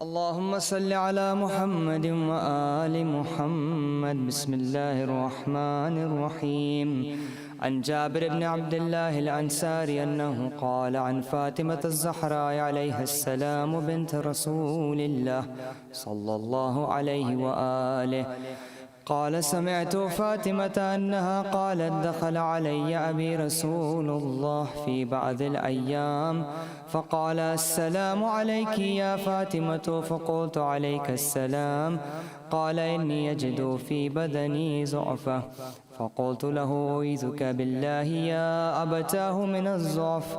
اللهم صل على محمد وآل محمد. بسم الله الرحمن الرحيم. عن جابر بن عبد الله الأنصاري أنه قال عن فاطمة الزهراء عليها السلام بنت رسول الله صلى الله عليه وآله قال: سمعت فاطمة أنها قالت: دخل علي أبي رسول الله في بعض الأيام فقال: السلام عليك يا فاطمة. فقلت: عليك السلام. قال: إني يجد في بدني ضعفا. فقلت له: أعوذك بالله يا أبتاه من الضعف.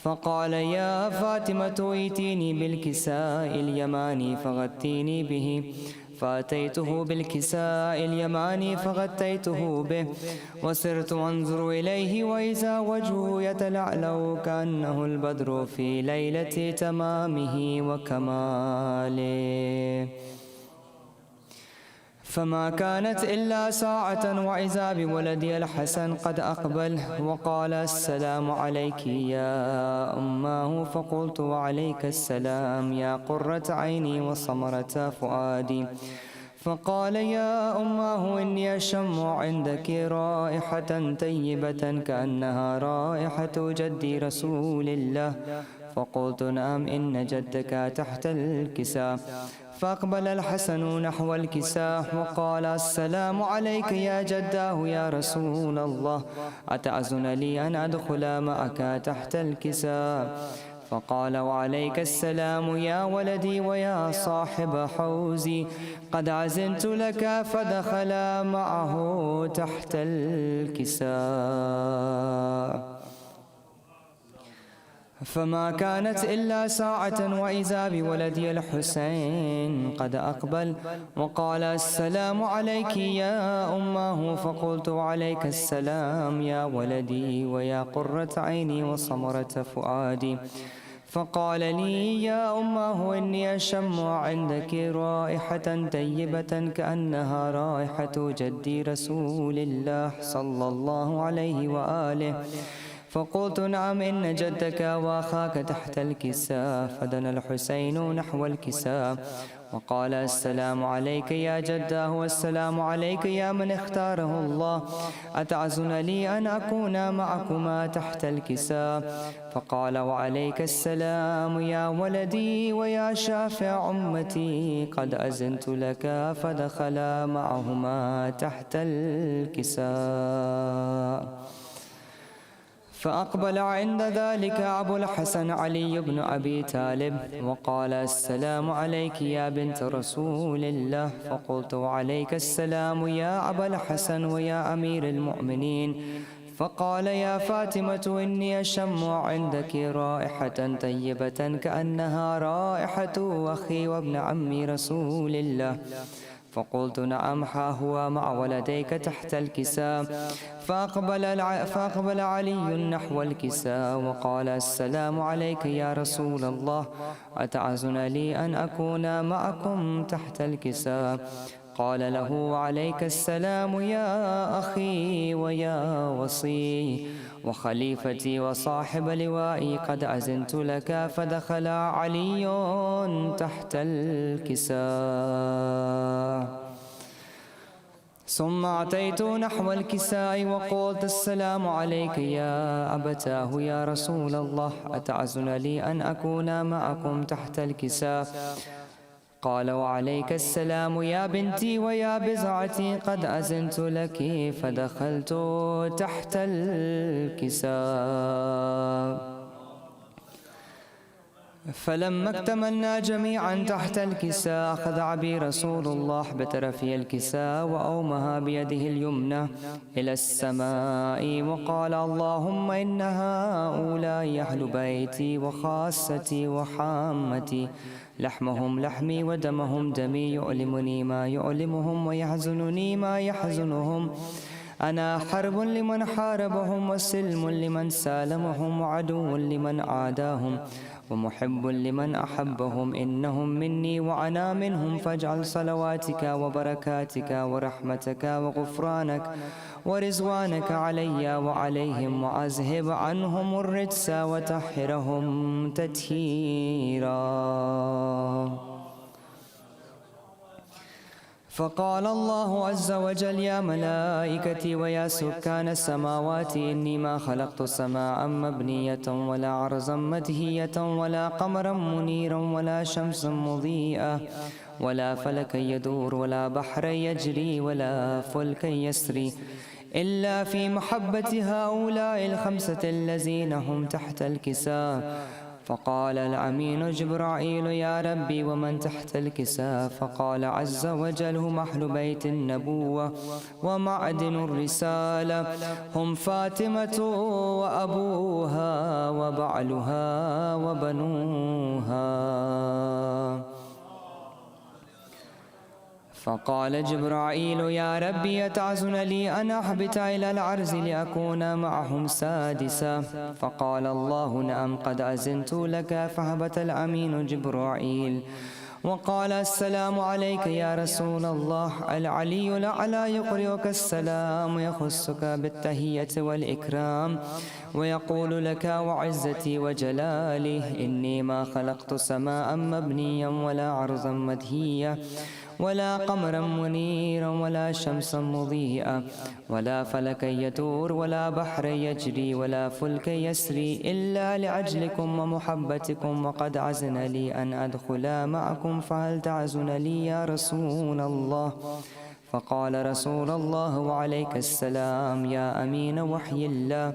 فقال: يا فاطمة ائتيني بالكساء اليماني فغطيني به. فأتيته بالكساء اليماني فغطيته به وصرت أنظر إليه وإذا وجهه يتلألأ كأنه البدر في ليلة تمامه وكماله. فما كانت إلا ساعة وإذا بولدي الحسن قد أقبل وقال: السلام عليك يا أماه. فقلت: وعليك السلام يا قرة عيني وثمرة فؤادي. فقال: يا أماه إني أشم عندك رائحة طيبة كأنها رائحة جدي رسول الله. فقلت: نعم، إن جدك تحت الكساء. فأقبل الحسن نحو الكساء وقال: السلام عليك يا جداه يا رسول الله، أتأذن لي أن أدخل معك تحت الكساء؟ فقال: وعليك السلام يا ولدي ويا صاحب حوزي، قد أذنت لك. فدخل معه تحت الكساء. فما كانت إلا ساعة وإذا بولدي الحسين قد أقبل وقال: السلام عليك يا أماه. فقلت: وعليك السلام يا ولدي ويا قرة عيني وثمرة فؤادي. فقال لي: يا أماه إني أشم عندك رائحة طيبة كأنها رائحة جدي رسول الله صلى الله عليه وآله. فقلت: نعم، إن جدك وأخاك تحت الكساء. فدنا الحسين نحو الكساء وقال: السلام عليك يا جداه والسلام عليك يا من اختاره الله، أتعزن لي أن أكون معكما تحت الكساء؟ فقال: وعليك السلام يا ولدي ويا شافع أمتي، قد أذنت لك. فدخل معهما تحت الكساء. فأقبل عند ذلك أبو الحسن علي بن أبي طالب وقال: السلام عليك يا بنت رسول الله. فقلت: وعليك السلام يا أبا الحسن ويا أمير المؤمنين. فقال: يا فاطمة إني أشم عندك رائحة طيبة كأنها رائحة أخي وابن عمي رسول الله. فقلت: نعم، ها هو مع ولديك تحت الكساء. فأقبل علي نحو الكساء وقال: السلام عليك يا رسول الله، أتعزن لي أن أكون معكم تحت الكساء؟ قال له: وعليك السلام يا أخي ويا وصي وخليفتي وصاحب لوائي، قد أذنت لك. فدخل علي تحت الكساء. ثم أتيت نحو الكساء وقلت: السلام عليك يا أبتاه يا رسول الله، أتعزن لي أن أكون معكم تحت الكساء؟ قال: وعليك السلام يا بنتي ويا بضعتي، قد أذنت لك. فدخلت تحت الكساء. فلما اكتملنا جميعا تحت الكساء أخذ أبي رسول الله بطرفي الكساء وأومها بيده اليمنى إلى السماء وقال: اللهم إن هؤلاء أهل بيتي وخاصتي وحامتي، لحمهم لحمي ودمهم دمي، يؤلمني ما يؤلمهم ويحزنني ما يحزنهم. أنا حرب لمن حاربهم وسلم لمن سالمهم وعدو لمن عاداهم ومحب لمن أحبهم. إنهم مني وأنا منهم، فاجعل صلواتك وبركاتك ورحمتك وغفرانك ورزوانك علي وعليهم وأذهب عنهم الرجس وطهرهم تطهيرا. فقال الله عز وجل: يا ملائكتي ويا سكان السماوات، إني ما خلقت سماء مبنية ولا عرضا مدهية ولا قمرا منيرا ولا شمسا مضيئة ولا فلكا يدور ولا بحرا يجري ولا فلكا يسري إلا في محبة هؤلاء الخمسة الذين هم تحت الكساء. فقال الأمين جبرائيل: يا ربي ومن تحت الكساء؟ فقال عز وجل: هم أهل بيت النبوة ومعدن الرسالة، هم فاطمة وأبوها وبعلها وبنوها. فقال جبرائيل: يا ربي يتعزن لي أن أهبط إلى العرز لأكون معهم سادسا. فقال الله: نعم قد أذنت لك. فهبط الأمين جبرائيل وقال: السلام عليك يا رسول الله. العلي الأعلى يقرئك السلام ويخصك بالتحية والإكرام ويقول لك: وعزتي وجلالي إني ما خلقت سماء مبنيا ولا عرضا مدهيا ولا قمرا منيرا ولا شمسا مضيئة ولا فلكا يدور ولا بحر يجري ولا فلك يسري إلا لأجلكم ومحبتكم، وقد عزن لي أن أدخل معكم، فهل تعزن لي يا رسول الله؟ فقال رسول الله: وعليك السلام يا أمين وحي الله،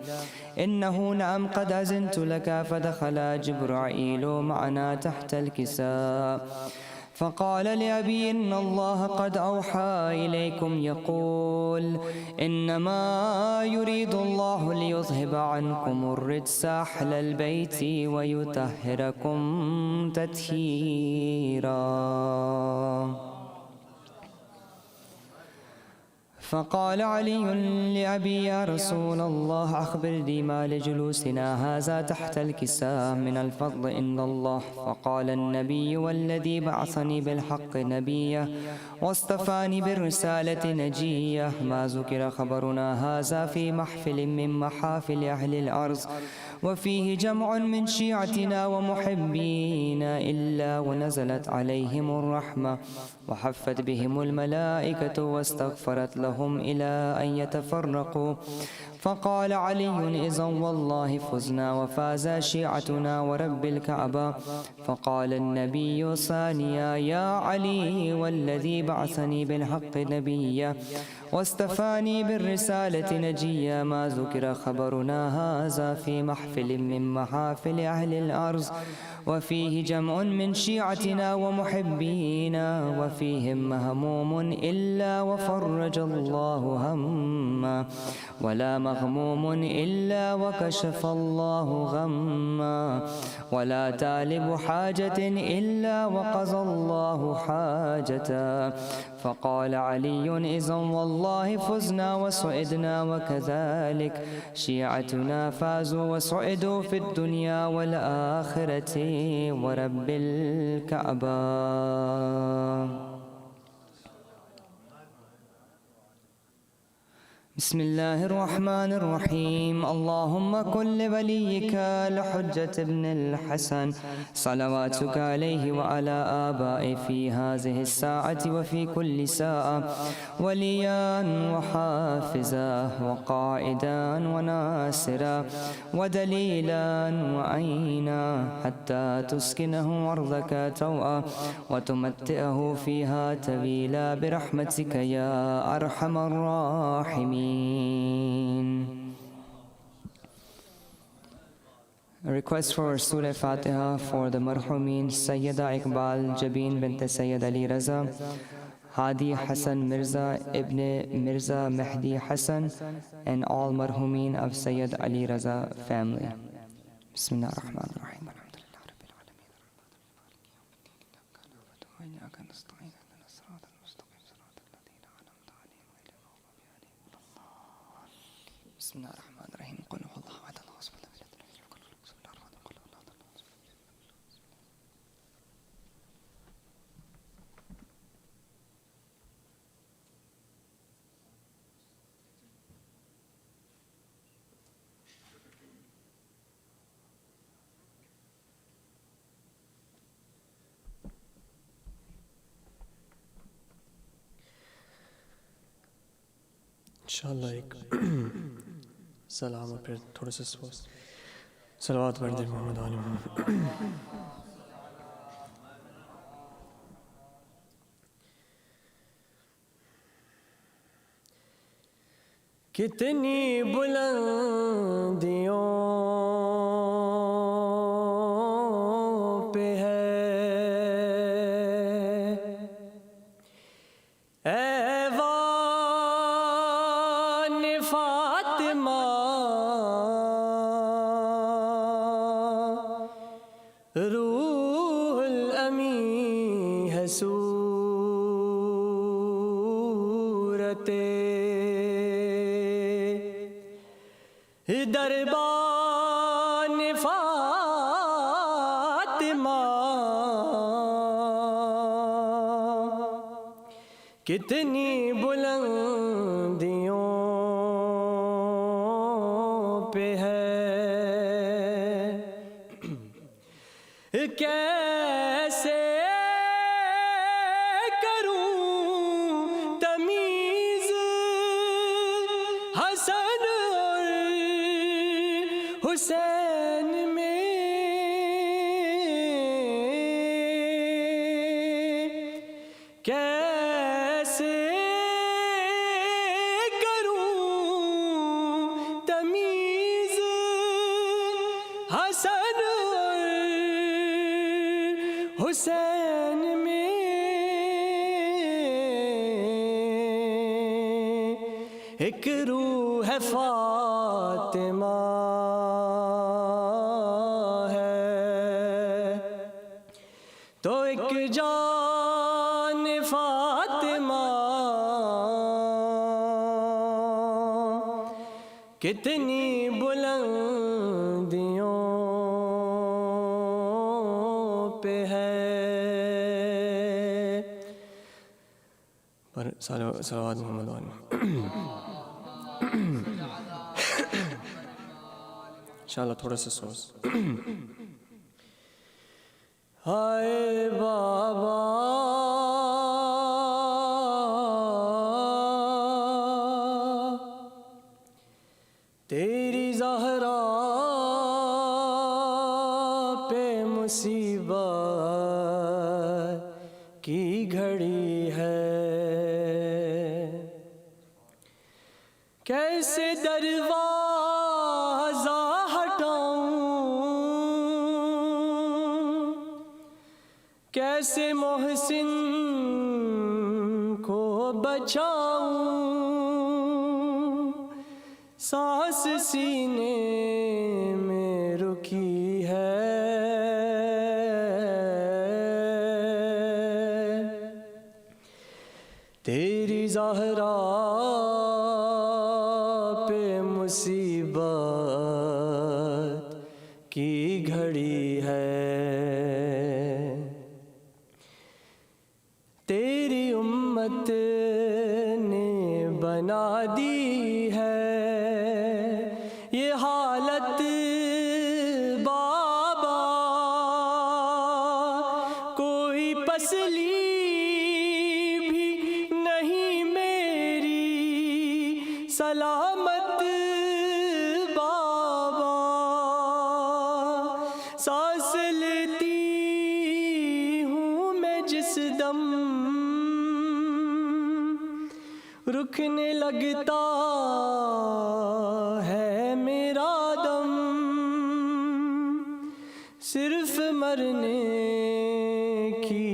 إنه نعم قد أذنت لك. فدخل جبرائيل معنا تحت الكساء فقال لأبي: إن الله قد أوحى إليكم يقول: إنما يريد الله ليذهب عنكم الرجس أهل البيت ويطهركم تطهيرا. فقال علي لأبي: يا رسول الله أخبرني ما لجلوسنا هذا تحت الكساء من الفضل عند الله. فقال النبي: والذي بعثني بالحق نبيا واصطفاني بالرسالة نجيا، ما ذكر خبرنا هذا في محفل من محافل أهل الأرض وفيه جمع من شيعتنا ومحبينا إلا ونزلت عليهم الرحمة وحفت بهم الملائكة واستغفرت لهم إلى أن يتفرقوا. فقال علي: إذن والله فزنا وفاز شيعتنا ورب الكعبة. فقال النبي ثانيا: يا علي والذي بعثني بالحق نبيا واستفاني بالرسالة نجيا، ما ذكر خبرنا هذا في محفل من محافل أهل الأرض وفيه جمع من شيعتنا ومحبينا وفيهم مهموم إلا وفرج الله هما ولا مغموم إلا وكشف الله غما ولا طالب حاجة إلا وقضى الله حاجته. فقال علي: إذن والله فزنا وسعدنا، وكذلك شيعتنا فازوا وسعدوا في الدنيا والآخرة ورب الكعبة. بسم الله الرحمن الرحيم. اللهم كن لوليك الحجة ابن الحسن صلواتك عليه وعلى آبائه في هذه الساعة وفي كل ساعة وليا وحافظا وقائدا وناصرا ودليلا وعينا حتى تسكنه أرضك توأ وتمتئه فيها طويلا برحمتك يا أرحم الراحمين. A request for Surah Fatiha for the marhumin Sayyida Iqbal Jabin bint Sayyid Ali Raza, Hadi Hassan Mirza ibn Mirza Mehdi Hassan, and all marhumin of Sayyid Ali Raza family. Bismillah ar-Rahman ar-Rahim. بسم الله الرحمن الرحيم. قل هو الله احد الله الصمد لم يلد ولم يولد ولم يكن له كفوا احد. انشاءاللہ ایک سلام اور پھر تھوڑا سا صلوات پڑھ دیں محمد علی محمد. کتنی بلندیوں پہ ہے ایوان فاطمہ، روح الامی ہے صورت دربان فاطمہ. کتنی بلندیوں پہ ہے، کیسے کروں تمیز حسن اور حسین میں، کیسے کروں تمیز حسن اور حسین میں. ایک روح ہے فاطمہ ہے تو ایک جان فاطمہ. کتنی بلندیوں پہ ہے. پر صلوات محمد علی. انشاءاللہ تھوڑا سا سوز. ہائے بابا تیری زہرا پہ مصیبت کی گھڑی ہے، کیسے دروازہ ہٹاؤں، کیسے محسن کو بچاؤں، سانس سینے میں رکی ہے، تیری زہرا پہ مصیبت کی گھڑی ہے، تیری امت نے بنا دی ہے یہ حالت بابا، کوئی پسلی بھی نہیں میری سلامت بابا. سانس لیتی ہوں میں جس دم، رکنے لگتا ہے میرا دم، صرف مرنے کی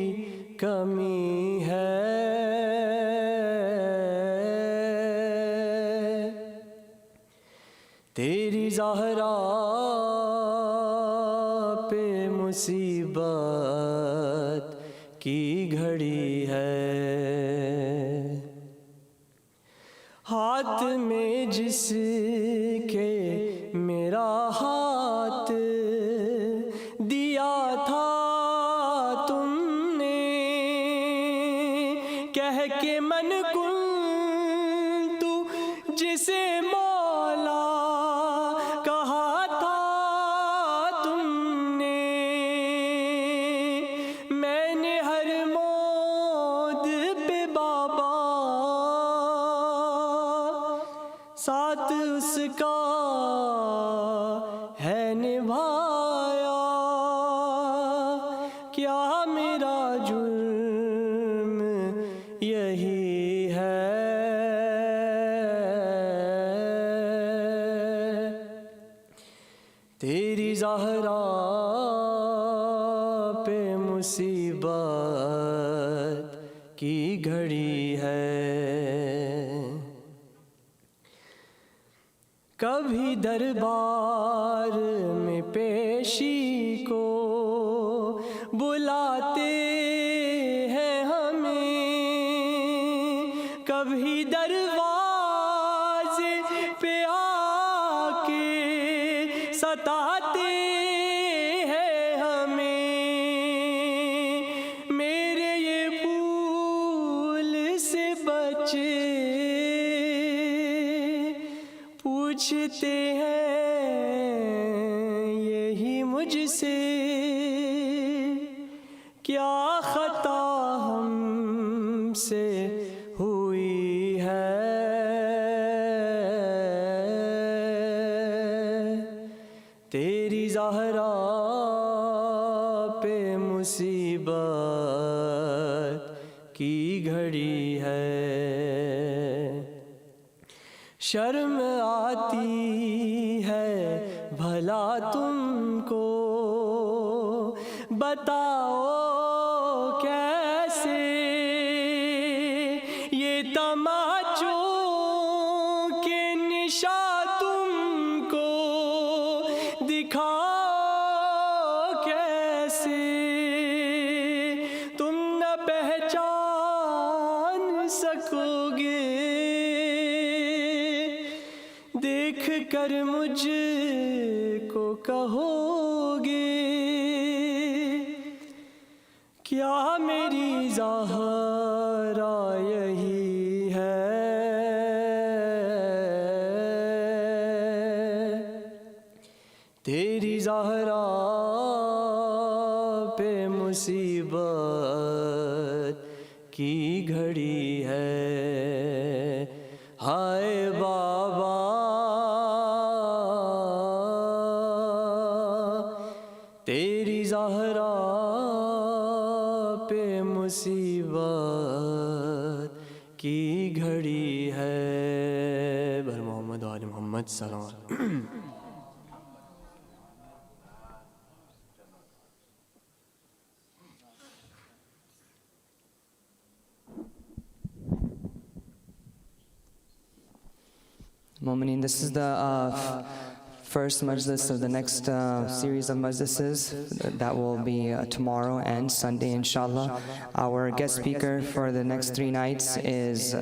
کمی ہے، تیری زہرا پہ مصیبت کی گھڑی ہے، ہاتھ میں جس کے میرا ہاتھ دیا تھا تم نے، کہہ کے من کن تو جسے مولا کہا تھا تم نے، میں نے ہر موت پہ بابا اس کا ہے نبھایا، کیا میرا جرم یہی ہے؟ تیری زہرا پہ مصیبت کی گھڑی ہے، کبھی دربار میں پیشی کو بلاتے ہیں ہمیں، کبھی دروازے پہ آ کے ستاتے ہیں ہمیں، میرے یہ پھول سے بچے پوچھتے ہیں یہی مجھ سے، کیا خطا ہم سے ہوئی ہے؟ تیری زہرا پہ مصیبت کی گھڑی ہے، شرم آتی ہے بھلا تم کو، بتاؤ کیسے یہ تماچوں کے نشاں تم کو دکھاؤ کیسے؟ تم نہ پہچان سکو گے، دیکھ کر مجھ کو کہو گے، کیا میری زہرا یہی ہے؟ تیری زہرا پہ مصیبت کی گھڑی ہے، ہائے بابا تیری زہرا پہ مصیبت کی گھڑی ہے۔ بر محمد و آل محمد سلام۔ Mu'mineen, this is the first majlis of the next series of majlises that will be tomorrow and Sunday, inshallah. Our guest speaker for the next 3 nights is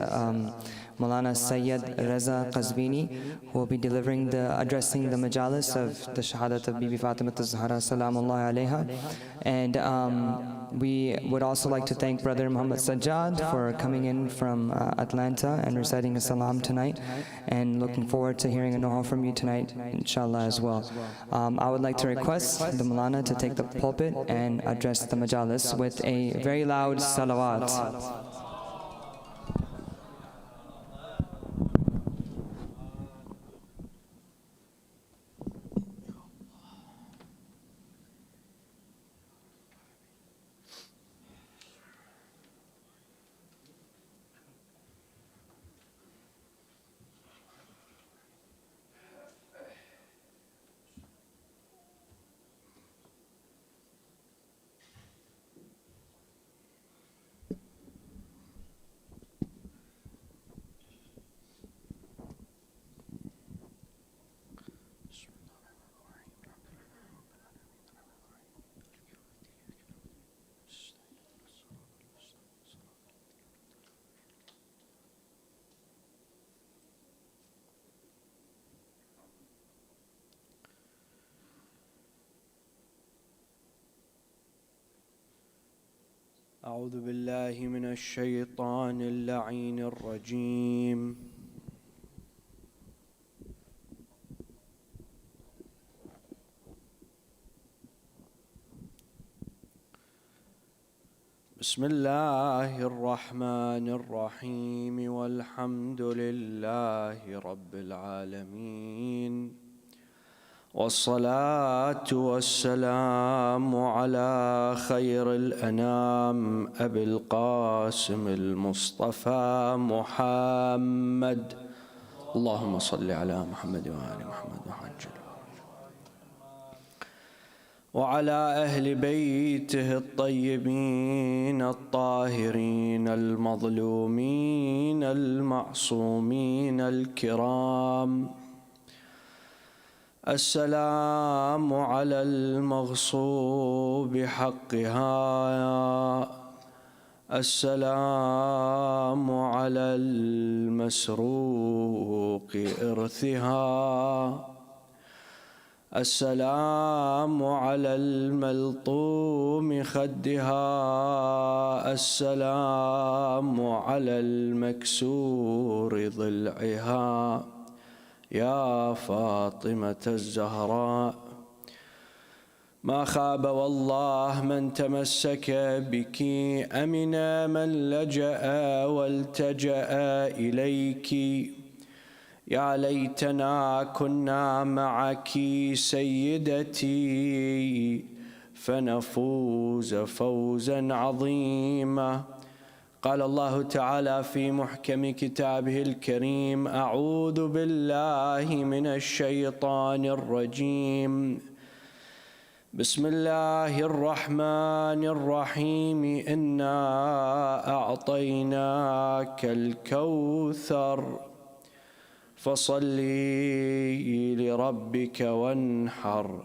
Moulana Redha Qazwini, who will be addressing the Majlis of the Shahadat of Bibi Fatima Salamullahi alayha. And we would also like to thank Brother Muhammad Sajjad for coming in from Atlanta and reciting a salam tonight, and looking forward to hearing a noha from you tonight, inshallah, as well. I would like to request the Moulana to take the pulpit and address the Majlis with a very loud salawat. أعوذ بالله من الشيطان اللعين الرجيم. بسم الله الرحمن الرحيم والحمد لله رب العالمين والصلاة والسلام على خير الأنام أبي القاسم المصطفى محمد اللهم صل على محمد وآل محمد وعجل وعلى أهل بيته الطيبين الطاهرين المظلومين المعصومين الكرام السلام على المغصوب حقها السلام على المسروق إرثها السلام على الملطوم خدها السلام على المكسور ضلعها يا فاطمة الزهراء ما خاب والله من تمسك بك أمن من لجأ والتجأ إليك يا ليتنا كنا معك سيدتي فنفوز فوزا عظيما قال الله تعالى في محكم كتابه الكريم أعوذ بالله من الشيطان الرجيم بسم الله الرحمن الرحيم إنا أعطيناك الكوثر فصلي لربك وانحر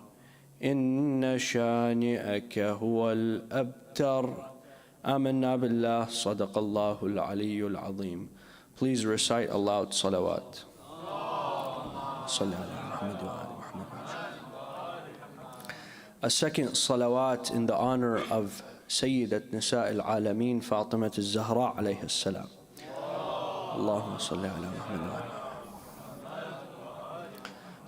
إن شانئك هو الأبتر آمنا بالله صدق الله العلي العظيم. Please recite aloud salawat. A second salawat in the honor of Sayyidat Nisa al-Alameen Fatima al-Zahra alayhi salam. Allahumma salli ala Muhammad wa ala.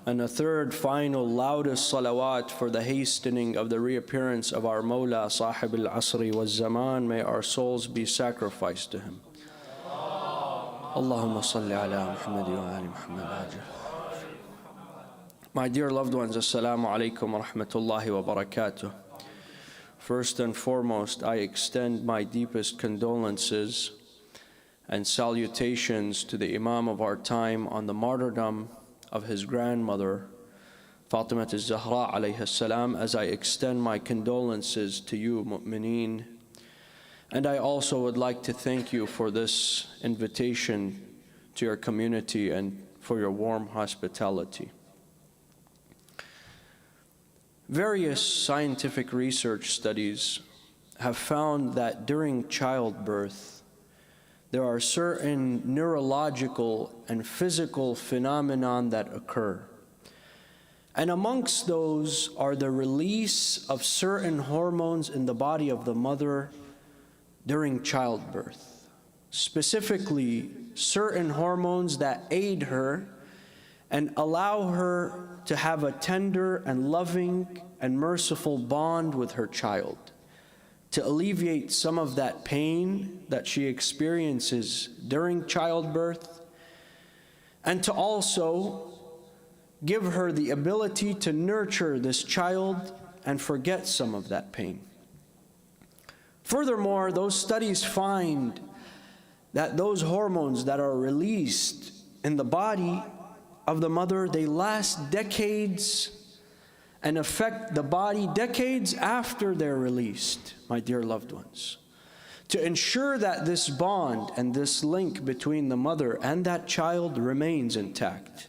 And a third, final, loudest salawat for the hastening of the reappearance of our Mawla, Sahib al-Asri wa Zaman. May our souls be sacrificed to him. Allahumma salli ala Muhammad wa ali Muhammad. My dear loved ones, Assalamu alaikum wa rahmatullahi wa barakatuh. First and foremost, I extend my deepest condolences and salutations to the Imam of our time on the martyrdom of his grandmother, Fatima al-Zahra alayhi salam, as I extend my condolences to you, mu'mineen. And I also would like to thank you for this invitation to your community and for your warm hospitality. Various scientific research studies have found that during childbirth, there are certain neurological and physical phenomena that occur. And amongst those are the release of certain hormones in the body of the mother during childbirth. Specifically, certain hormones that aid her and allow her to have a tender and loving and merciful bond with her child, to alleviate some of that pain that she experiences during childbirth, and to also give her the ability to nurture this child and forget some of that pain. Furthermore, those studies find that those hormones that are released in the body of the mother, they last decades and affect the body decades after they're released, my dear loved ones. To ensure that this bond and this link between the mother and that child remains intact.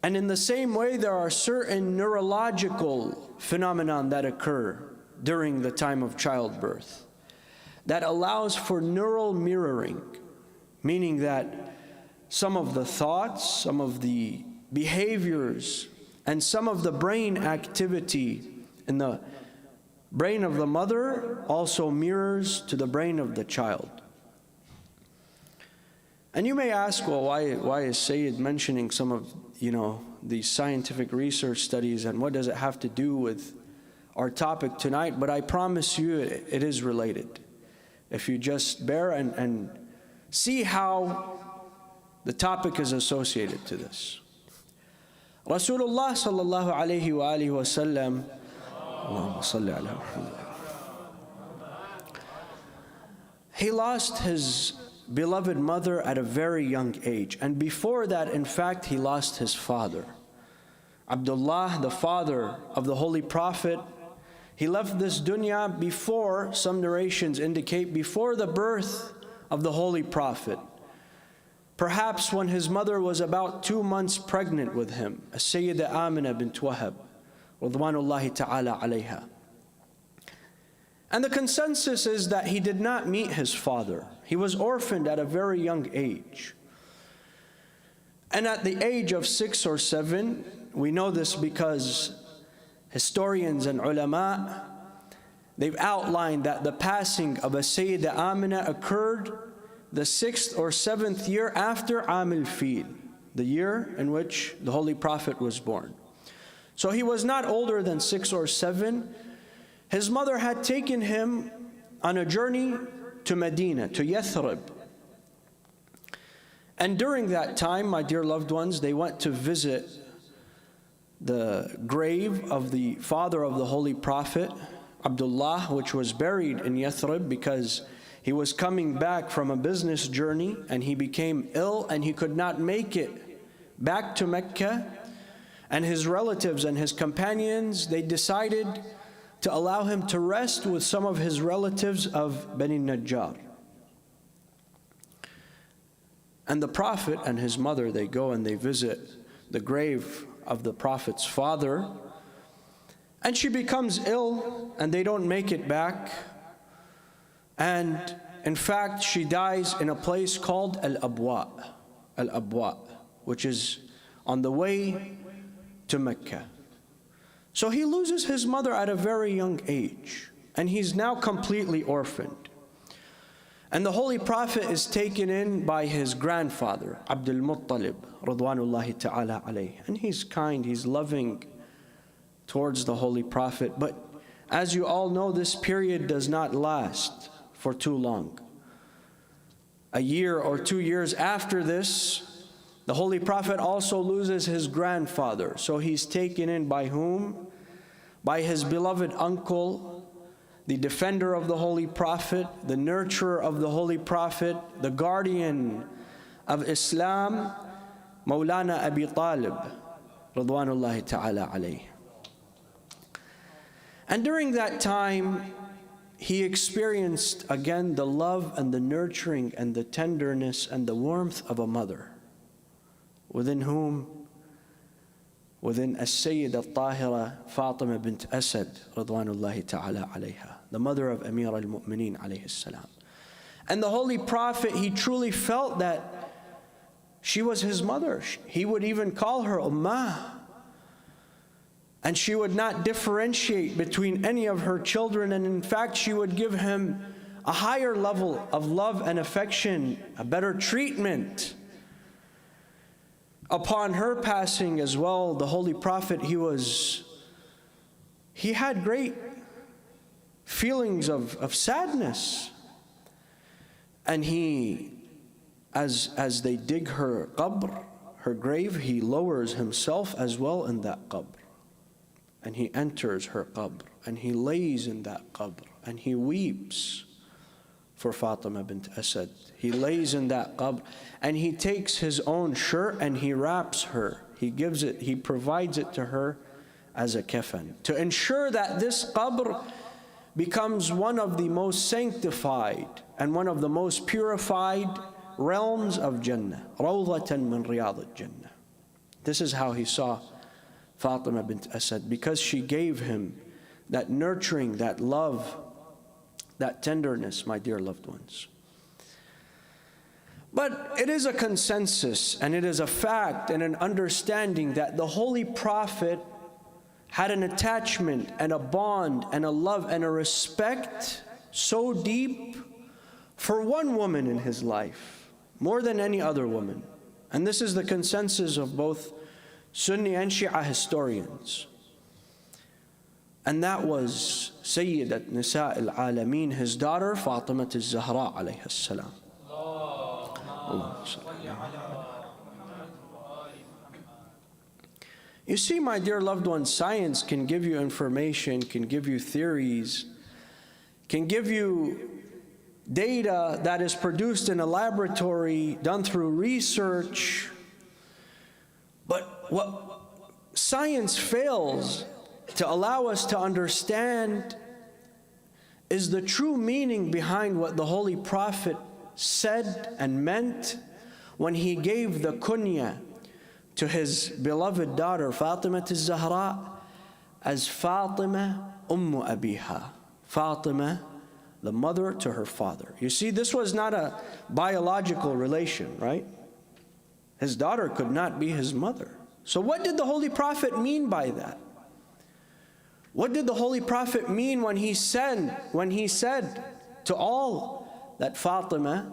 And in the same way, there are certain neurological phenomena that occur during the time of childbirth that allows for neural mirroring, meaning that some of the thoughts, some of the behaviors, and some of the brain activity in the brain of the mother also mirrors to the brain of the child. And you may ask, well, why is Sayyid mentioning some of, these scientific research studies, and what does it have to do with our topic tonight, but I promise you it is related. If you just bear and see how the topic is associated to this. Rasulullah sallallahu alayhi wa alihi wa sallam, Allahumma salli ala Muhammad. He lost his beloved mother at a very young age. And before that, in fact, he lost his father. Abdullah, the father of the Holy Prophet, he left this dunya before, some narrations indicate, before the birth of the Holy Prophet. Perhaps when his mother was about 2 months pregnant with him, As-Sayyida Amina bint Wahab, Radwanullahi ta'ala alayha. And the consensus is that he did not meet his father. He was orphaned at a very young age. And at the age of 6 or 7, we know this because historians and ulama, they've outlined that the passing of Sayyida Amina occurred the 6th or 7th year after Amil Fil, the year in which the Holy Prophet was born. So he was not older than 6 or 7. His mother had taken him on a journey to Medina, to Yathrib. And during that time, my dear loved ones, they went to visit the grave of the father of the Holy Prophet, Abdullah, which was buried in Yathrib because he was coming back from a business journey and he became ill and he could not make it back to Mecca. And his relatives and his companions, they decided to allow him to rest with some of his relatives of Bani Najjar. And the Prophet and his mother, they go and they visit the grave of the Prophet's father, and she becomes ill and they don't make it back. And in fact, she dies in a place called Al-Abwa, which is on the way to Mecca. So he loses his mother at a very young age, and he's now completely orphaned. And the Holy Prophet is taken in by his grandfather, Abdul Muttalib, Radwanullahi ta'ala alayh. And he's kind, he's loving towards the Holy Prophet. But as you all know, this period does not last for too long. A year or 2 years after this, the Holy Prophet also loses his grandfather. So he's taken in by whom? By his beloved uncle, the defender of the Holy Prophet, the nurturer of the Holy Prophet, the guardian of Islam, Moulana Abi Talib, Radwanullahi ta'ala alayh. And during that time, he experienced again the love and the nurturing and the tenderness and the warmth of a mother, within whom? Within As-Sayyida Al-Tahira Fatima bint Asad, Radwanullahi ta'ala alayha, the mother of Amir al-Mu'mineen alayhi salam. And the Holy Prophet, he truly felt that she was his mother. He would even call her Ummah. And she would not differentiate between any of her children. And in fact, she would give him a higher level of love and affection, a better treatment. Upon her passing as well, the Holy Prophet, he had great feelings of sadness. And he, as they dig her qabr, her grave, he lowers himself as well in that qabr. And he enters her qabr, and he lays in that qabr, and he weeps for Fatima bint Asad. He lays in that qabr, and he takes his own shirt and he wraps her. He provides it to her as a kafan, to ensure that this qabr becomes one of the most sanctified and one of the most purified realms of Jannah. Rawdatan min riyad al-Jannah. This is how he saw Fatima bint Asad, because she gave him that nurturing, that love, that tenderness, my dear loved ones. But it is a consensus and it is a fact and an understanding that the Holy Prophet had an attachment and a bond and a love and a respect so deep for one woman in his life, more than any other woman. And this is the consensus of both Sunni and Shia historians. And that was Sayyidat Nisa al-Alameen, his daughter Fatima al-Zahra alayha salam. You see, my dear loved ones, science can give you information, can give you theories, can give you data that is produced in a laboratory, done through research. But what science fails to allow us to understand is the true meaning behind what the Holy Prophet said and meant when he gave the kunya to his beloved daughter Fatima al-Zahra as Fatima Abiha. Fatima, the mother to her father. You see, this was not a biological relation, right? His daughter could not be his mother. So what did the Holy Prophet mean by that? What did the Holy Prophet mean when he said to all that Fatima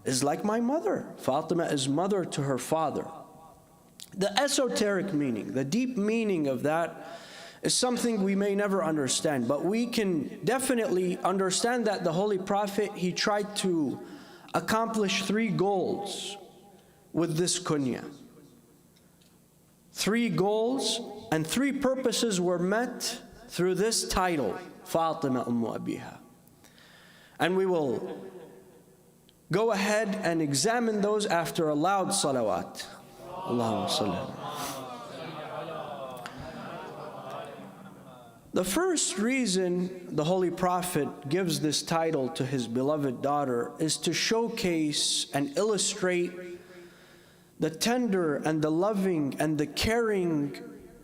is like my mother? Fatima is mother to her father. The esoteric meaning, the deep meaning of that is something we may never understand, but we can definitely understand that the Holy Prophet, he tried to accomplish 3 goals with this kunya. 3 goals and 3 purposes were met through this title, Fatima Abiha. And we will go ahead and examine those after a loud salawat. Allahumma salli. The first reason the Holy Prophet gives this title to his beloved daughter is to showcase and illustrate the tender and the loving and the caring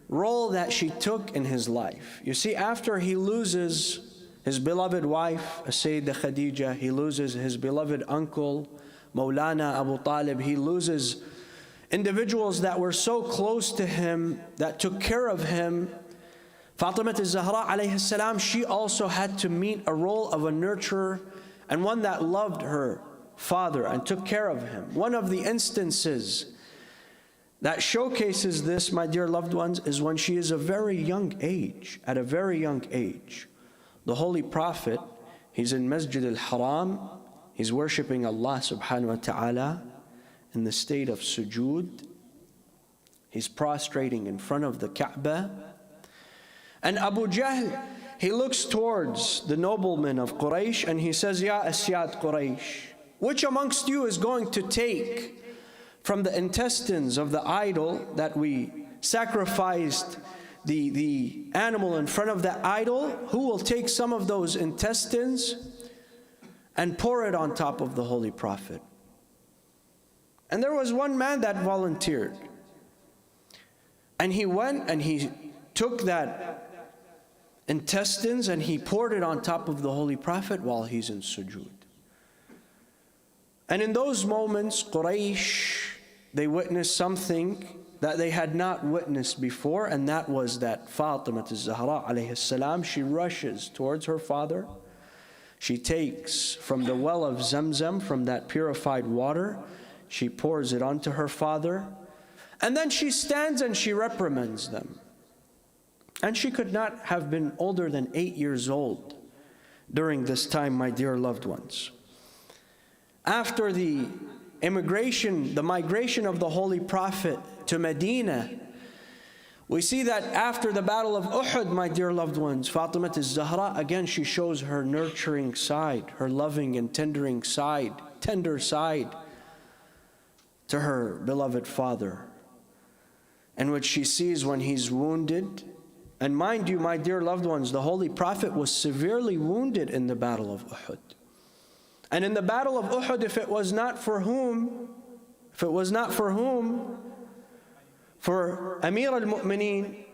role that she took in his life. You see, after he loses his beloved wife, Sayyidah Khadija, he loses his beloved uncle, Moulana Abu Talib, he loses individuals that were so close to him, that took care of him. Fatima al-Zahra alayhi salam, she also had to meet a role of a nurturer and one that loved her father and took care of him. One of the instances that showcases this, my dear loved ones, is when she is a very young age, at a very young age. The Holy Prophet, he's in Masjid al-Haram, he's worshipping Allah subhanahu wa ta'ala in the state of sujood. He's prostrating in front of the Kaaba. And Abu Jahl, he looks towards the nobleman of Quraysh and he says, Ya Asyad Quraysh, which amongst you is going to take from the intestines of the idol that we sacrificed the animal in front of that idol? Who will take some of those intestines and pour it on top of the Holy Prophet? And there was one man that volunteered. And he went and he took that intestines and he poured it on top of the Holy Prophet while he's in sujood. And in those moments, Quraysh, they witnessed something that they had not witnessed before, and that was that Fatima al-Zahra alayhi salam, she rushes towards her father. She takes from the well of Zamzam, from that purified water, she pours it onto her father, and then she stands and she reprimands them. And she could not have been older than 8 years old during this time, my dear loved ones. After the migration of the Holy Prophet to Medina, we see that after the battle of Uhud, my dear loved ones, Fatima al-Zahra, again, she shows her nurturing side, her loving and tender side to her beloved father, and what she sees when he's wounded. And mind you, my dear loved ones, the Holy Prophet was severely wounded in the battle of Uhud. And in the battle of Uhud, if it was not for whom? For Amir al-Mu'mineen,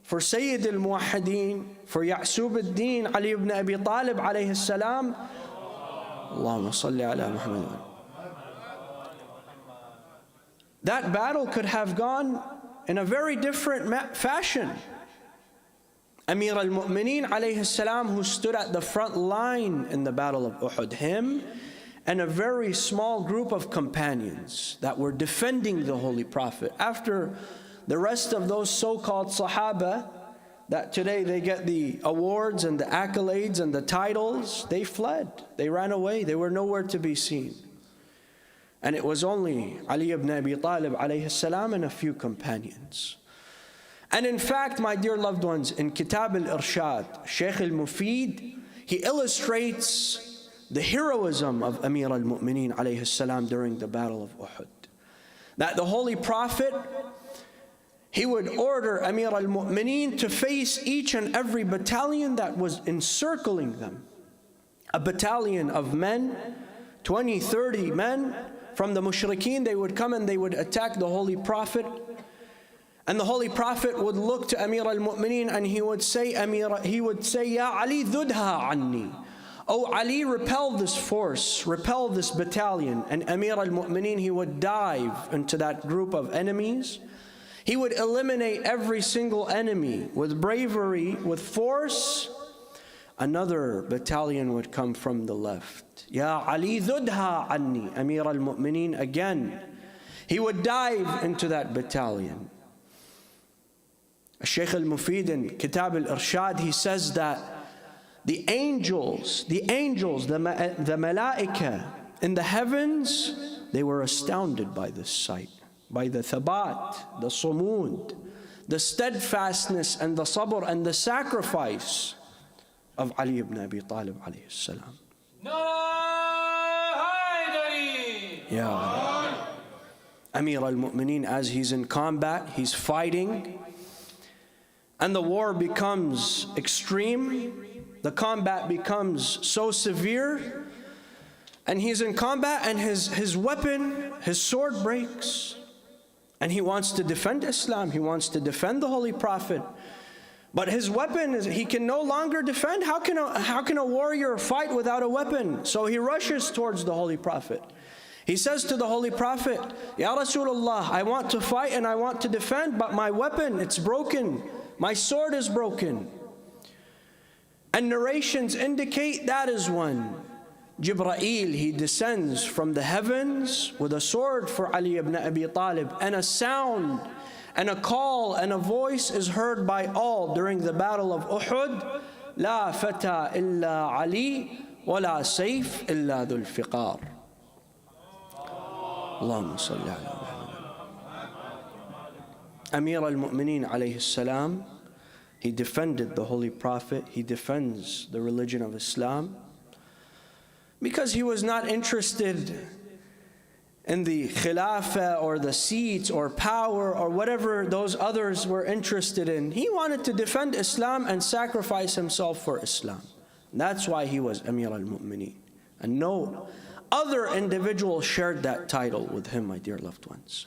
for Sayyid al-Muwahhideen, for Ya'sub al-Din, Ali ibn Abi Talib alayhi salam. Allahumma salli ala Muhammad. That battle could have gone in a very different fashion. Amir al-Mu'mineen alayhi salam, who stood at the front line in the battle of Uhud, him and a very small group of companions that were defending the Holy Prophet. After the rest of those so-called Sahaba that today they get the awards and the accolades and the titles, they fled. They ran away. They were nowhere to be seen. And it was only Ali ibn Abi Talib alayhi salam and a few companions. And in fact, my dear loved ones, in Kitab al-Irshad, Shaykh al-Mufid, he illustrates the heroism of Amir al-Mu'mineen alayhi salam during the Battle of Uhud. That the Holy Prophet, he would order Amir al-Mu'mineen to face each and every battalion that was encircling them. A battalion of men, 20, 30 men from the mushrikeen, they would come and they would attack the Holy Prophet. And the Holy Prophet would look to Amir al-Mu'mineen and he would say, Ya Ali, dhudha anni. Oh Ali, repel this force, repel this battalion. And Amir al-Mu'mineen, he would dive into that group of enemies. He would eliminate every single enemy with bravery, with force. Another battalion would come from the left. Ya Ali, dhudha anni. Amir al-Mu'mineen again. He would dive into that battalion. Shaykh al-Mufid in Kitab al-Irshad, he says that the angels, the malaika in the heavens, they were astounded by this sight, by the thabat, the sumud, the steadfastness and the sabr and the sacrifice of Ali ibn Abi Talib alayhi salam. Yeah. Amir al-Mu'mineen, as he's in combat, he's fighting, and the war becomes extreme, the combat becomes so severe, and he's in combat and his weapon, his sword breaks, and he wants to defend Islam, he wants to defend the Holy Prophet, but his weapon, he can no longer defend. How can a warrior fight without a weapon? So he rushes towards the Holy Prophet. He says to the Holy Prophet, Ya Rasulullah, I want to fight and I want to defend, but my weapon, it's broken. My sword is broken. And narrations indicate that is when Jibreel, he descends from the heavens with a sword for Ali ibn Abi Talib, and a sound and a call and a voice is heard by all during the Battle of Uhud. La fata illa Ali, wa la sayf illa dhul fiqar. Allahumma salli ala Muhammad. Amir al-Mu'mineen alayhi salam, he defended the Holy Prophet, he defends the religion of Islam, because he was not interested in the khilafah or the seats or power or whatever those others were interested in. He wanted to defend Islam and sacrifice himself for Islam. That's why he was Amir al-Mu'mineen. And no other individual shared that title with him, my dear loved ones.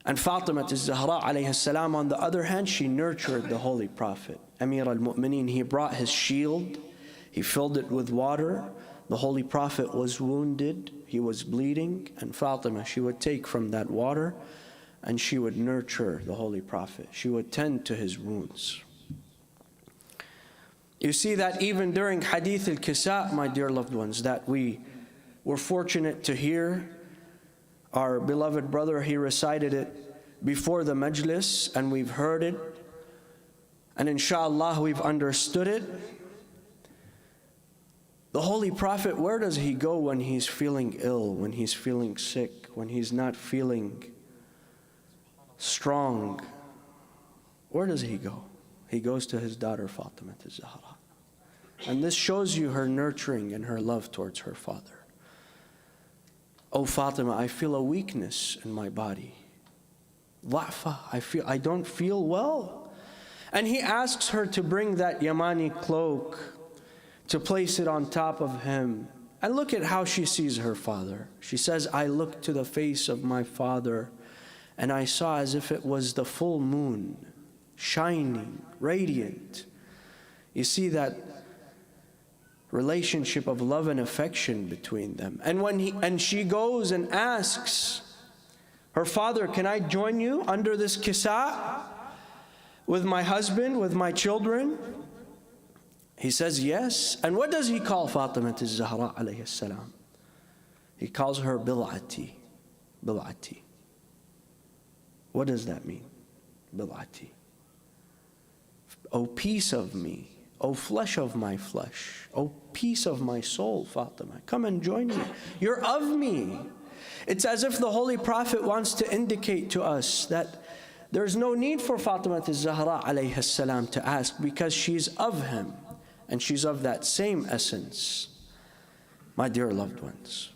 And Fatima az-Zahra alayhi salam, on the other hand, she nurtured the Holy Prophet. Amir al-Mu'mineen, he brought his shield, he filled it with water. The Holy Prophet was wounded, he was bleeding, and Fatima, she would take from that water and she would nurture the Holy Prophet. She would tend to his wounds. You see that even during Hadith al-Kisa, my dear loved ones, that we were fortunate to hear. Our beloved brother, he recited it before the Majlis, and we've heard it, and inshallah we've understood it. The Holy Prophet, where does he go when he's feeling ill, when he's feeling sick, when he's not feeling strong? Where does he go? He goes to his daughter Fatima az-Zahra. And this shows you her nurturing and her love towards her father. Oh Fatima, I feel a weakness in my body. Dha'fa, I don't feel well. And he asks her to bring that Yamani cloak, to place it on top of him. And look at how she sees her father. She says, I looked to the face of my father and I saw as if it was the full moon, shining, radiant. You see that relationship of love and affection between them. And she goes and asks her father, can I join you under this kisa with my husband, with my children? He says yes. And what does he call Fatima az-Zahra alayhi salam? He calls her bil'ati. Bil'ati. What does that mean? Bil'ati. O piece of me, O flesh of my flesh, O piece of my soul, Fatima, come and join me. You're of me. It's as if the Holy Prophet wants to indicate to us that there's no need for Fatima al-Zahra alayhi salam to ask, because she's of him and she's of that same essence. My dear loved ones,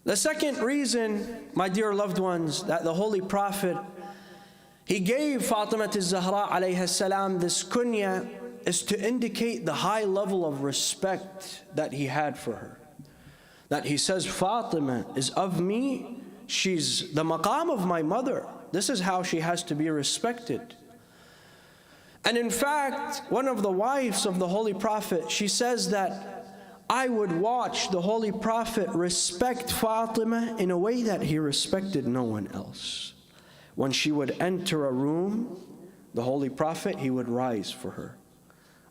the second reason, my dear loved ones, that the Holy Prophet, he gave Fatima al-Zahra alayhi salam this kunya, is to indicate the high level of respect that he had for her. That he says, Fatima is of me, she's the maqam of my mother. This is how she has to be respected. And in fact, one of the wives of the Holy Prophet, she says that I would watch the Holy Prophet respect Fatima in a way that he respected no one else. When she would enter a room, the Holy Prophet, he would rise for her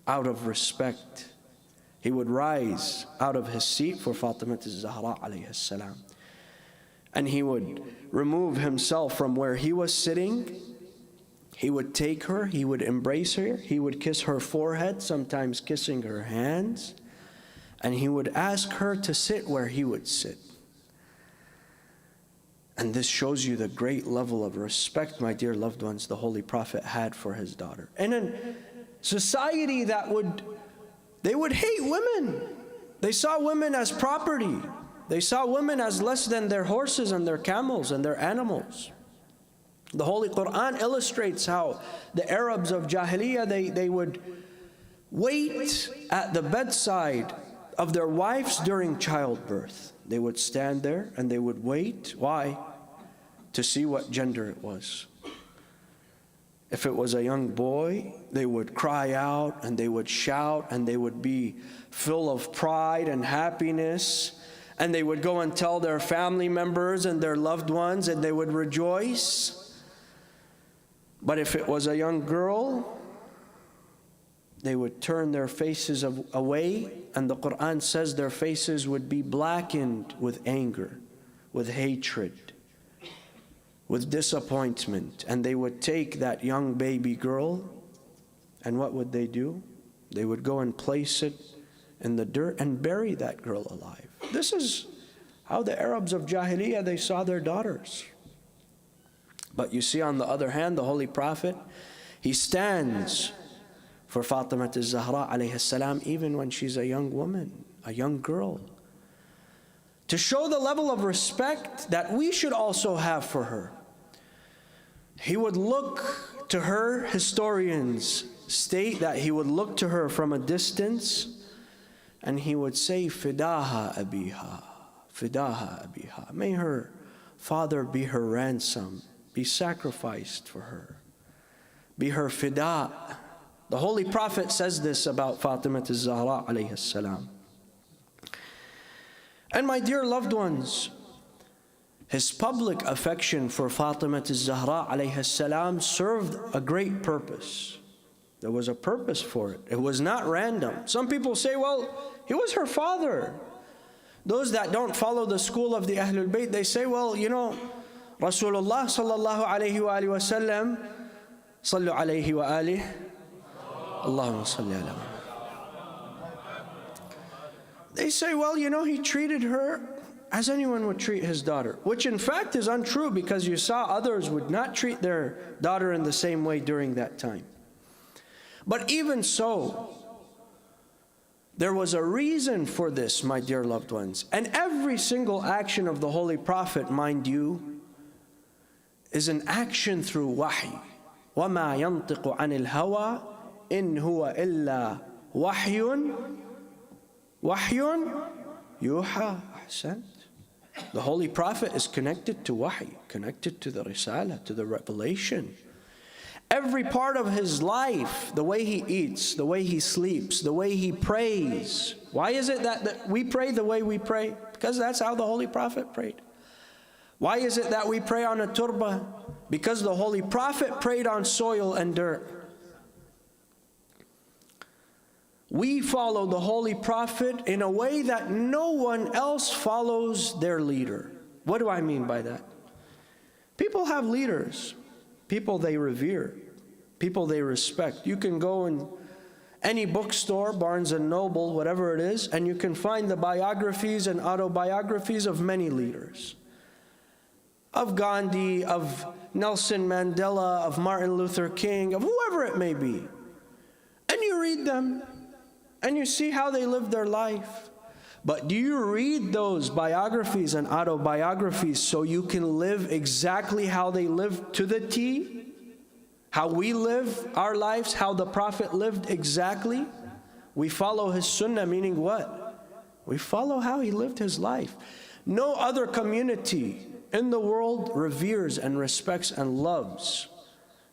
out of respect. He would rise out of his seat for Fatima al-Zahra alayhi salam. And he would remove himself from where he was sitting. He would take her, he would embrace her, he would kiss her forehead, sometimes kissing her hands. And he would ask her to sit where he would sit. And this shows you the great level of respect, my dear loved ones, the Holy Prophet had for his daughter. In a society that they would hate women. They saw women as property. They saw women as less than their horses and their camels and their animals. The Holy Quran illustrates how the Arabs of Jahiliyyah, they would wait at the bedside of their wives during childbirth. They would stand there and they would wait. Why? To see what gender it was. If it was a young boy, they would cry out and they would shout and they would be full of pride and happiness. And they would go and tell their family members and their loved ones, and they would rejoice. But if it was a young girl, they would turn their faces away, and the Quran says their faces would be blackened with anger, with hatred, with disappointment. And they would take that young baby girl, and what would they do? They would go and place it in the dirt and bury that girl alive. This is how the Arabs of Jahiliyyah, they saw their daughters. But you see, on the other hand, the Holy Prophet, he stands for Fatima al-Zahra alayhi salam even when she's a young woman, a young girl, to show the level of respect that we should also have for her. He would look to her, historians state that he would look to her from a distance and he would say, Fidaha abiha, Fidaha abiha. May her father be her ransom, be sacrificed for her, be her fida. The Holy Prophet says this about Fatima al-Zahra alayhi salam. And my dear loved ones, his public affection for Fatima al-Zahra alayhi salam served a great purpose. There was a purpose for it. It was not random. Some people say, well, he was her father. Those that don't follow the school of the Ahlul Bayt, they say, well, you know, Rasulullah sallallahu alayhi wa alihi wa sallam, sallu alayhi wa alihi, Allahumma salli ala. They say, well, you know, he treated her as anyone would treat his daughter, which in fact is untrue, because you saw others would not treat their daughter in the same way during that time. But even so, there was a reason for this, my dear loved ones. And every single action of the Holy Prophet, mind you, is an action through wahy. وَمَا يَنْطِقُ عَنِ الْهَوَىٰ إِنْ هُوَ إِلَّا وَحْيٌ يُوحَىٰ. أحسنت. The Holy Prophet is connected to wahy, connected to the risala, to the revelation. Every part of his life, the way he eats, the way he sleeps, the way he prays. Why is it that we pray the way we pray? Because that's how the Holy Prophet prayed. Why is it that we pray on a turba? Because the Holy Prophet prayed on soil and dirt. We follow the Holy Prophet in a way that no one else follows their leader. What do I mean by that? People have leaders, people they revere. people they respect. You can go in any bookstore, Barnes and Noble, whatever it is, and you can find the biographies and autobiographies of many leaders. Of Gandhi, of Nelson Mandela, of Martin Luther King, of whoever it may be. And you read them, and you see how they lived their life. But do you read those biographies and autobiographies so you can live exactly how they lived to the T? How we live our lives, how the Prophet lived exactly? We follow his sunnah, meaning what? We follow how he lived his life. No other community in the world reveres and respects and loves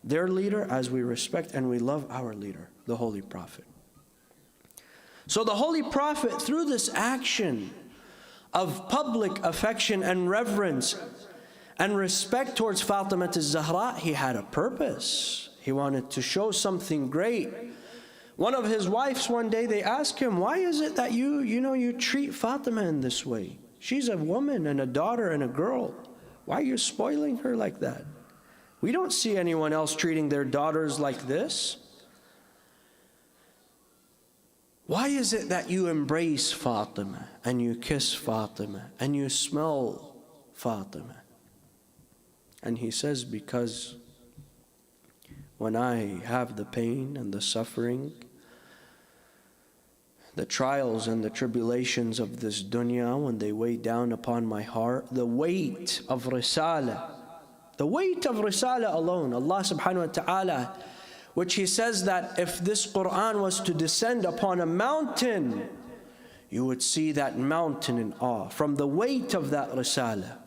their leader as we respect and we love our leader, the Holy Prophet. So the Holy Prophet, through this action of public affection and reverence and respect towards Fatima al-Zahra, he had a purpose. He wanted to show something great. One of his wives one day, they asked him, why is it that you treat Fatima in this way? She's a woman and a daughter and a girl. Why are you spoiling her like that? We don't see anyone else treating their daughters like this. Why is it that you embrace Fatima and you kiss Fatima and you smell Fatima? And he says, because when I have the pain and the suffering, the trials and the tribulations of this dunya, when they weigh down upon my heart, the weight of Risala alone, Allah subhanahu wa ta'ala, which he says that if this Quran was to descend upon a mountain, you would see that mountain in awe from the weight of that Risala.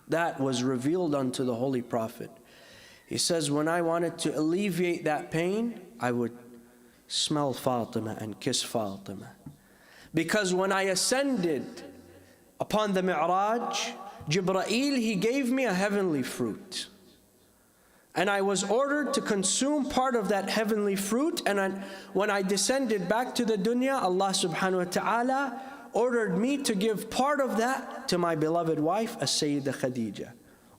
That was revealed unto the Holy Prophet. He says, when I wanted to alleviate that pain, I would smell Fatima and kiss Fatima. Because when I ascended upon the Mi'raj, Jibreel, he gave me a heavenly fruit. And I was ordered to consume part of that heavenly fruit. And when I descended back to the dunya, Allah subhanahu wa ta'ala ordered me to give part of that to my beloved wife, as-Sayyida Khadija,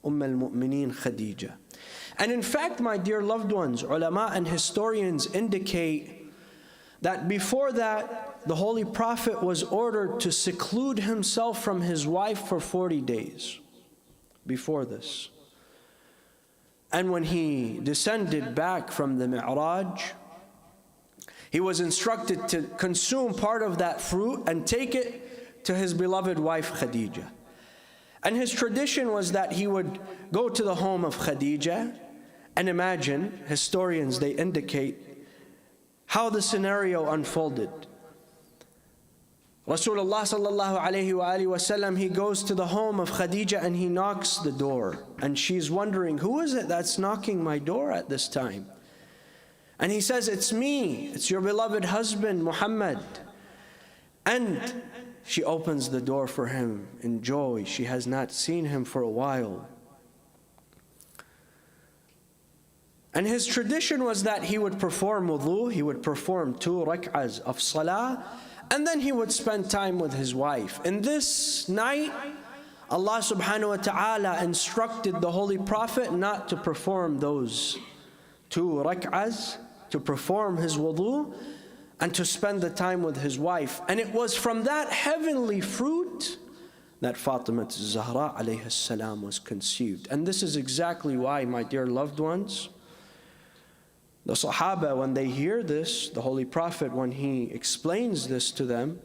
al-Mu'mineen Khadija. And in fact, my dear loved ones, ulama and historians indicate that before that, the Holy Prophet was ordered to seclude himself from his wife for 40 days. Before this. And when he descended back from the Mi'raj, he was instructed to consume part of that fruit and take it to his beloved wife Khadija. And his tradition was that he would go to the home of Khadija, and imagine, historians, they indicate how the scenario unfolded. Rasulullah sallallahu alayhi wa alihi wasallam, he goes to the home of Khadija and he knocks the door. And she's wondering, who is it that's knocking my door at this time? And he says, it's me, it's your beloved husband, Muhammad. And she opens the door for him in joy. She has not seen him for a while. And his tradition was that he would perform wudu, he would perform 2 rak'ahs of salah, and then he would spend time with his wife. In this night, Allah subhanahu wa ta'ala instructed the Holy Prophet not to perform those 2 rak'ahs, to perform his wudu, and to spend the time with his wife. And it was from that heavenly fruit that Fatima al-Zahra alayhi salam was conceived. And this is exactly why, my dear loved ones, the Sahaba, when they hear this, the Holy Prophet, when he explains this to them,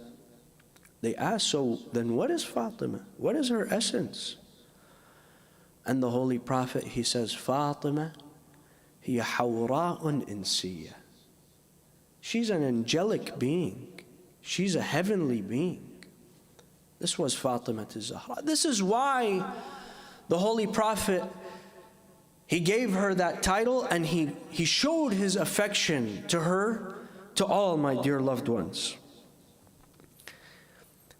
they ask, so then what is Fatima? What is her essence? And the Holy Prophet, he says, Fatima, hiya hawra'un insiyya. She's an angelic being. She's a heavenly being. This was Fatima al-Zahra. This is why the Holy Prophet, he gave her that title, and he showed his affection to her, to all my dear loved ones.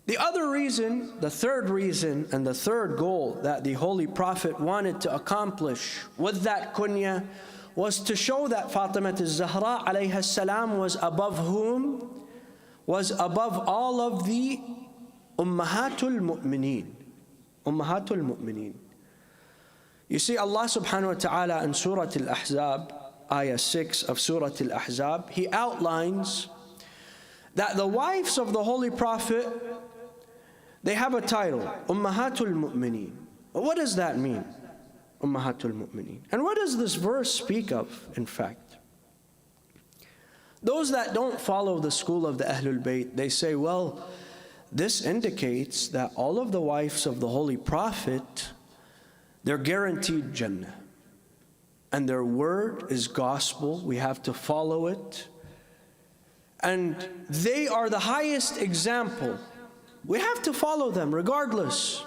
The other reason, the third reason, and the third goal that the Holy Prophet wanted to accomplish with that kunya was to show that Fatima al-Zahra alayha salam was above whom? Was above all of the Ummahatul Mu'mineen. Ummahatul Mu'mineen. You see, Allah subhanahu wa ta'ala in Surah Al-Ahzab, ayah 6 of Surah Al-Ahzab, he outlines that the wives of the Holy Prophet, they have a title, Ummahatul Mu'mineen. What does that mean, Ummahatul Mu'mineen? And what does this verse speak of, in fact? Those that don't follow the school of the Ahlul Bayt, they say, well, this indicates that all of the wives of the Holy Prophet, they're guaranteed Jannah. And their word is gospel. We have to follow it. And they are the highest example. We have to follow them regardless.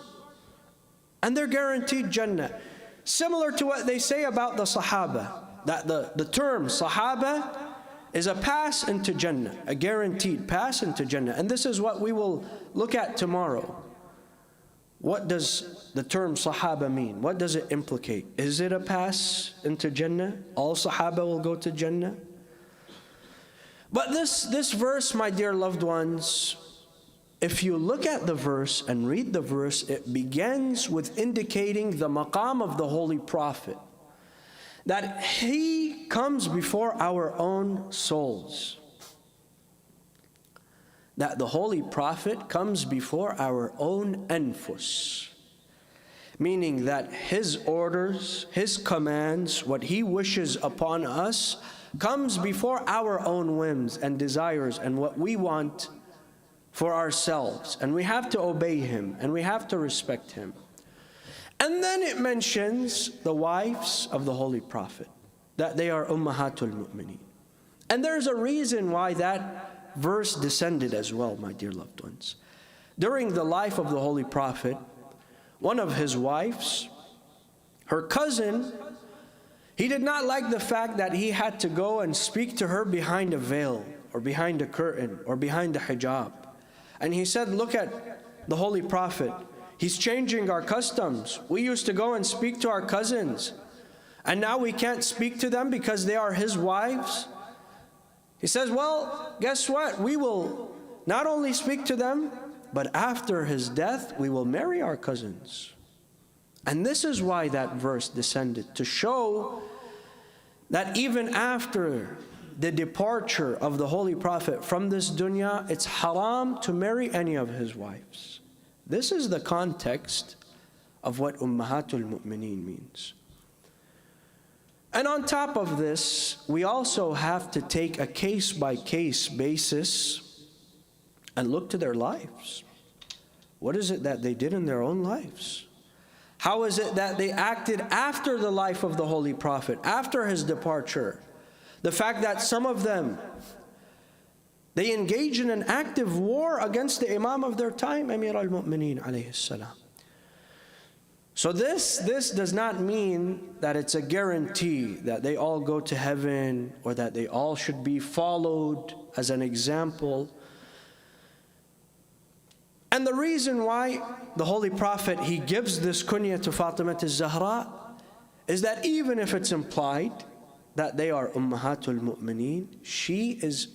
And they're guaranteed Jannah. Similar to what they say about the Sahaba. That the term Sahaba is a pass into Jannah. A guaranteed pass into Jannah. And this is what we will look at tomorrow. What does the term Sahaba mean? What does it implicate? Is it a pass into Jannah? All Sahaba will go to Jannah? But this verse, my dear loved ones, if you look at the verse and read the verse, it begins with indicating the maqam of the Holy Prophet. That he comes before our own souls. That the Holy Prophet comes before our own anfus. Meaning that his orders, his commands, what he wishes upon us, comes before our own whims and desires and what we want for ourselves. And we have to obey him and we have to respect him. And then it mentions the wives of the Holy Prophet, that they are Ummahatul Mu'mineen. And there's a reason why that verse descended as well, my dear loved ones. During the life of the Holy Prophet, one of his wives, her cousin, he did not like the fact that he had to go and speak to her behind a veil, or behind a curtain, or behind a hijab. And he said, look at the Holy Prophet. He's changing our customs. We used to go and speak to our cousins, and now we can't speak to them because they are his wives. He says, well, guess what? We will not only speak to them, but after his death, we will marry our cousins. And this is why that verse descended, to show that even after the departure of the Holy Prophet from this dunya, it's haram to marry any of his wives. This is the context of what Ummahatul Mu'mineen means. And on top of this, we also have to take a case-by-case basis and look to their lives. What is it that they did in their own lives? How is it that they acted after the life of the Holy Prophet, after his departure? The fact that some of them, they engage in an active war against the Imam of their time, Amir al-Mu'mineen alayhi salam. So this does not mean that it's a guarantee that they all go to heaven or that they all should be followed as an example. And the reason why the Holy Prophet, he gives this kunya to Fatima al-Zahra is that even if it's implied that they are Ummahatul Mu'mineen, she is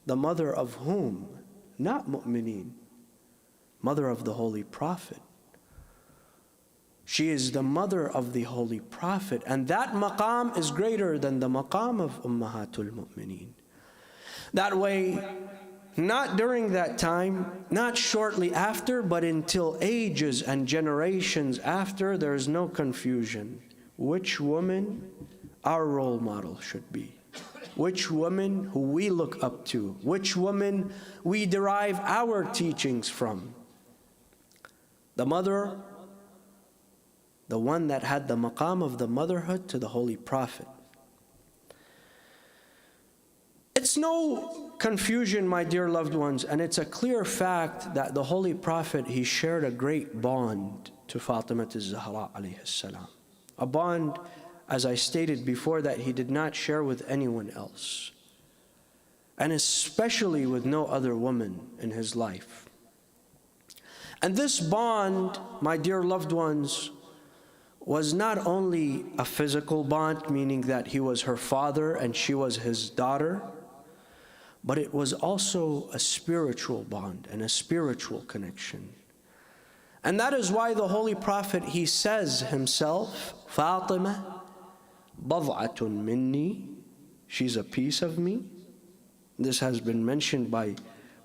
the mother of whom? Not Mu'mineen. Mother of the Holy Prophet. She is the mother of the Holy Prophet. And that maqam is greater than the maqam of Ummahatul Mu'mineen. That way, not during that time, not shortly after, but until ages and generations after, there is no confusion. Which woman our role model should be. Which woman who we look up to. Which woman we derive our teachings from. The mother, the one that had the maqam of the motherhood to the Holy Prophet. It's no confusion, my dear loved ones, and it's a clear fact that the Holy Prophet, he shared a great bond to Fatima al-Zahra alayhi salam. A bond, as I stated before, that he did not share with anyone else. And especially with no other woman in his life. And this bond, my dear loved ones, was not only a physical bond, meaning that he was her father and she was his daughter, but it was also a spiritual bond and a spiritual connection. And that is why the Holy Prophet, he says himself, Fatima, bad'atun minni she's a piece of me. This has been mentioned by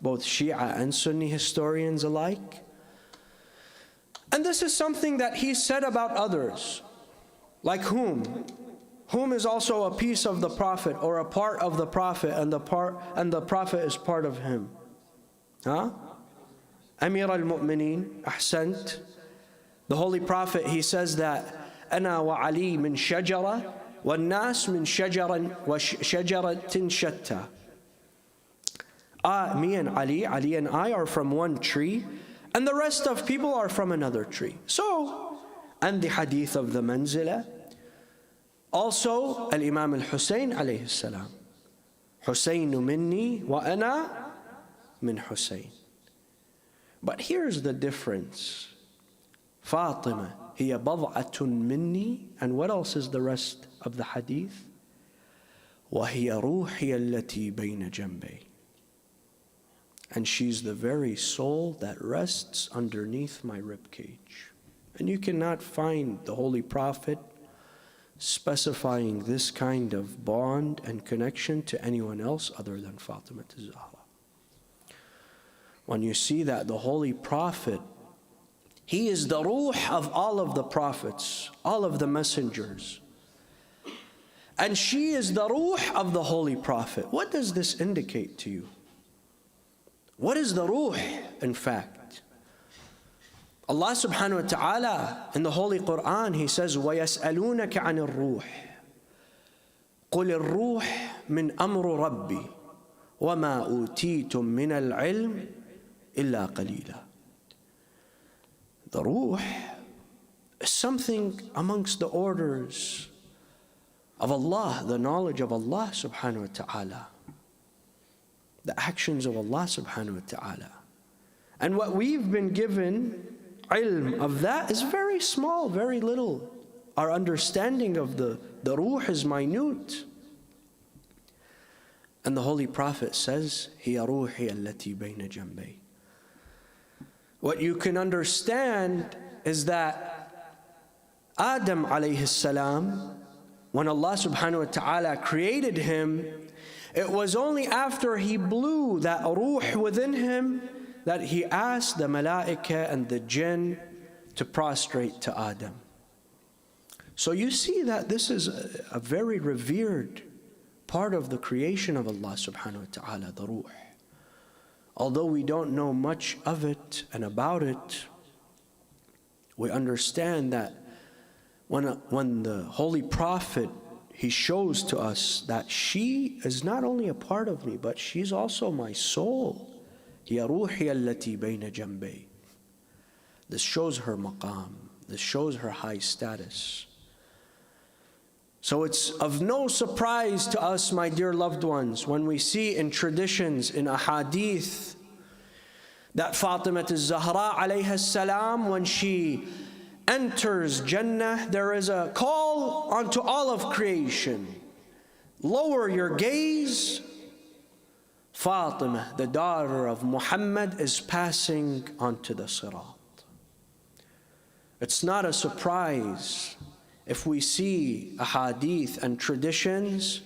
both Shia and Sunni historians alike. And this is something that he said about others. Like whom? Whom is also a piece of the Prophet or a part of the Prophet, and the Prophet is part of him. Huh? Amir al-Mu'mineen, ahsant. The Holy Prophet, he says that أنا وعلي من شجرة والناس من شجرة شتى. Me and Ali and I are from one tree, and the rest of people are from another tree. So, and the hadith of the manzila, also al-Imam al-Hussein alayhi salam. Hussein minni wa ana min Hussein. But here's the difference. Fatima hiya bad'atun minni, and what else is the rest of the hadith? Wa hiya ruhi allati bayna janbay. And she's the very soul that rests underneath my ribcage. And you cannot find the Holy Prophet specifying this kind of bond and connection to anyone else other than Fatima az-Zahra. When you see that the Holy Prophet, he is the ruh of all of the prophets, all of the messengers. And she is the ruh of the Holy Prophet. What does this indicate to you? What is the ruh, in fact? Allah subhanahu wa ta'ala in the Holy Quran, He says, وَيَسْأَلُونَكَ عَنِ الرُّوحِ قُلِ الرُّوحِ مِنْ أَمْرُ رَبِّي وَمَا أُوتِيتُم مِّنَ الْعِلْمِ إِلَّا قَلِيلًا. The ruh is something amongst the orders of Allah, the knowledge of Allah subhanahu wa ta'ala, the actions of Allah subhanahu wa ta'ala. And what we've been given, ilm of that, is very small, very little. Our understanding of the ruh is minute. And the Holy Prophet says, hiya ruhi allati bayna janbay. What you can understand is that Adam alayhi salam, when Allah subhanahu wa ta'ala created him, it was only after he blew that ruh within him that he asked the malaika and the jinn to prostrate to Adam. So you see that this is a very revered part of the creation of Allah subhanahu wa ta'ala, the ruh. Although we don't know much of it and about it, we understand that when the Holy Prophet, he shows to us that she is not only a part of me, but she's also my soul. Ya ruhi allati bayna janbay. This shows her maqam. This shows her high status. So it's of no surprise to us, my dear loved ones, when we see in traditions, in ahadith, that Fatima az-Zahra alayha salam, when she enters Jannah, there is a call unto all of creation. Lower your gaze. Fatima, the daughter of Muhammad, is passing onto the Sirat. It's not a surprise if we see ahadith and traditions